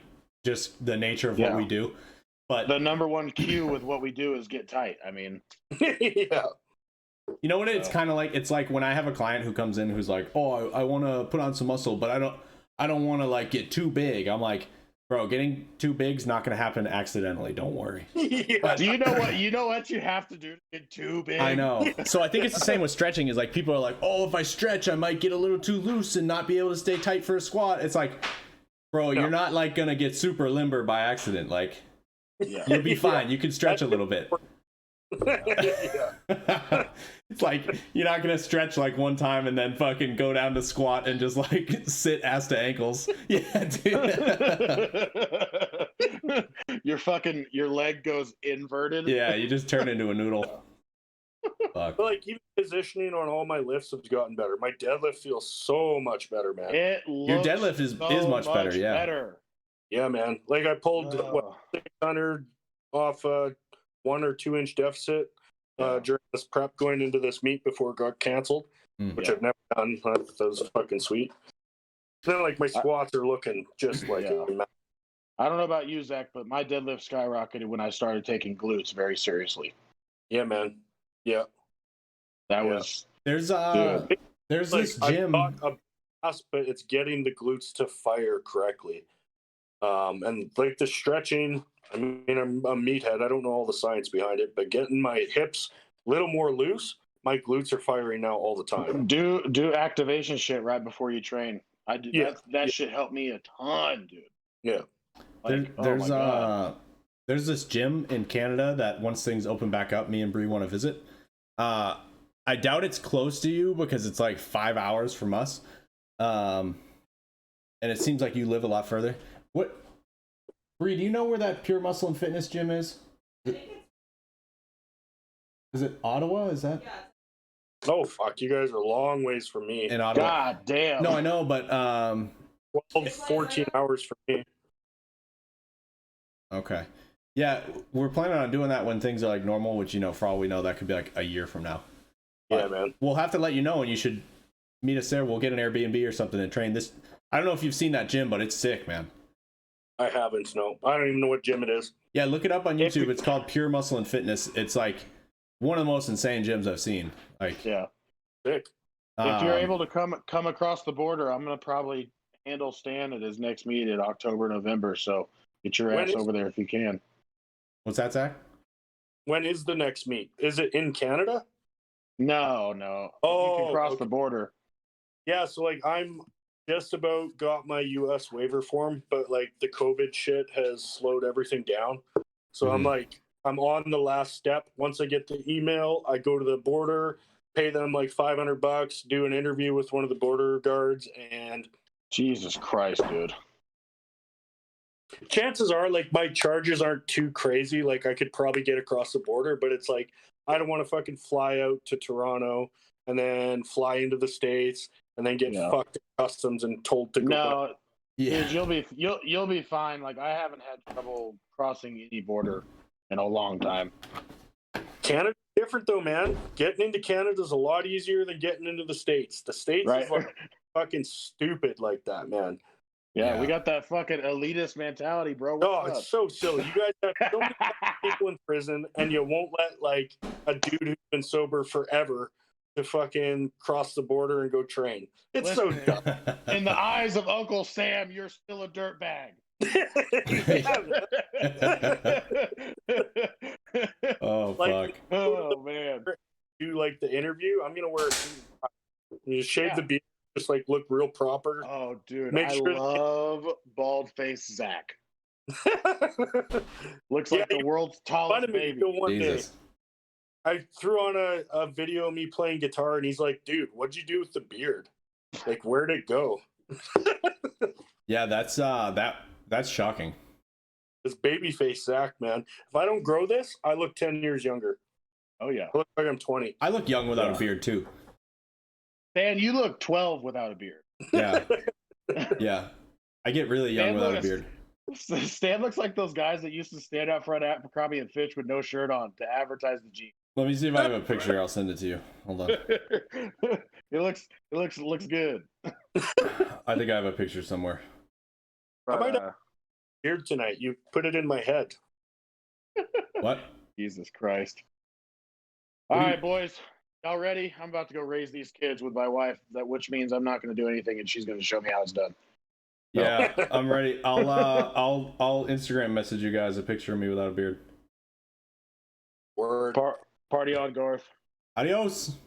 just the nature of what we do. But the number one cue with what we do is get tight. I mean, yeah. You know what it's kind of like? It's like when I have a client who comes in who's like, "Oh, I want to put on some muscle, but I don't want to like get too big." I'm like, "Bro, getting too big's not going to happen accidentally. Don't worry." But do you know what? You know what you have to do to get too big? I know. So I think it's the same with stretching. Is like people are like, "Oh, if I stretch, I might get a little too loose and not be able to stay tight for a squat." It's like, bro, you're not like gonna get super limber by accident. Like, you'll be fine. You can stretch a little bit. It's like you're not gonna stretch like one time and then fucking go down to squat and just like sit ass to ankles. Yeah, dude. Your leg goes inverted. Yeah, you just turn into a noodle. Fuck. But like even positioning on all my lifts has gotten better. My deadlift feels so much better, man. Your deadlift is much better. Yeah. Yeah, man. Like I pulled 600 off 1 or 2 inch deficit during this prep going into this meet before it got canceled, which I've never done. That was fucking sweet. Then like my squats are looking just like I don't know about you, Zach, but my deadlift skyrocketed when I started taking glutes very seriously. Yeah, man. Yeah. That was there's this gym. But it's getting the glutes to fire correctly. And like the stretching, I mean, I'm a meathead. I don't know all the science behind it, but getting my hips a little more loose, my glutes are firing now all the time. Do activation shit right before you train. I do that shit helped me a ton, dude. Yeah. Like, there's this gym in Canada that once things open back up, me and Bree want to visit. I doubt it's close to you because it's like 5 hours from us. And it seems like you live a lot further. What, Bree, do you know where that Pure Muscle and Fitness gym is? Is it Ottawa? Is that? Oh, fuck. You guys are a long ways from me. In Ottawa. God damn. No, I know, but 14 hours for me. Okay. Yeah, we're planning on doing that when things are like normal, which, you know, for all we know, that could be like a year from now. But yeah, man. We'll have to let you know, and you should meet us there. We'll get an Airbnb or something and train this. I don't know if you've seen that gym, but it's sick, man. I haven't, no. I don't even know what gym it is. Yeah, look it up on YouTube. It's called Pure Muscle and Fitness. It's like one of the most insane gyms I've seen. Like, yeah. Sick. If you're able to come across the border, I'm gonna probably handle Stan at his next meet in October, November. So get your ass over there if you can. What's that, Zach? When is the next meet? Is it in Canada? No. Oh, you can cross the border. Yeah, so like I'm just about got my US waiver form, but like the COVID shit has slowed everything down. So I'm on the last step. Once I get the email, I go to the border, pay them like $500, do an interview with one of the border guards, and Jesus Christ, dude. Chances are like my charges aren't too crazy. Like I could probably get across the border, but it's like I don't want to fucking fly out to Toronto and then fly into the States and then get fucked at customs and told to go back. Yeah, dude, you'll be fine. Like I haven't had trouble crossing any border in a long time. Canada's different though, man. Getting into Canada is a lot easier than getting into the States. The States is like fucking stupid like that, man. Yeah, we got that fucking elitist mentality, bro. It's so silly. You guys have so many people in prison, and you won't let like a dude who's been sober forever to fucking cross the border and go train. It's so dumb. In the eyes of Uncle Sam, you're still a dirtbag. Oh, fuck. Oh, man. Do like the interview. I'm gonna wear a suit. You shave the beard, just like look real proper. Oh, dude, I love bald face Zach. Looks like the world's tallest Fun of me baby. till one day. Jesus. I threw on a video of me playing guitar, and he's like, "Dude, what'd you do with the beard? Like, where'd it go?" Yeah, that's shocking. This baby face Zach, man. If I don't grow this, I look 10 years younger. Oh yeah, I look like I'm 20. I look young without a beard too. Dan, you look 12 without a beard. Yeah. Yeah. I get really young without a beard. Stan looks like those guys that used to stand out front at Abercrombie and Fitch with no shirt on to advertise the jeans. Let me see if I have a picture. I'll send it to you. Hold on. it looks good. I think I have a picture somewhere. I might have beard tonight. You put it in my head. What? Jesus Christ. All right, boys. Y'all ready? I'm about to go raise these kids with my wife, which means I'm not going to do anything, and she's going to show me how it's done. Yeah, I'm ready. I'll Instagram message you guys a picture of me without a beard. Word. Party on, Garth. Adios.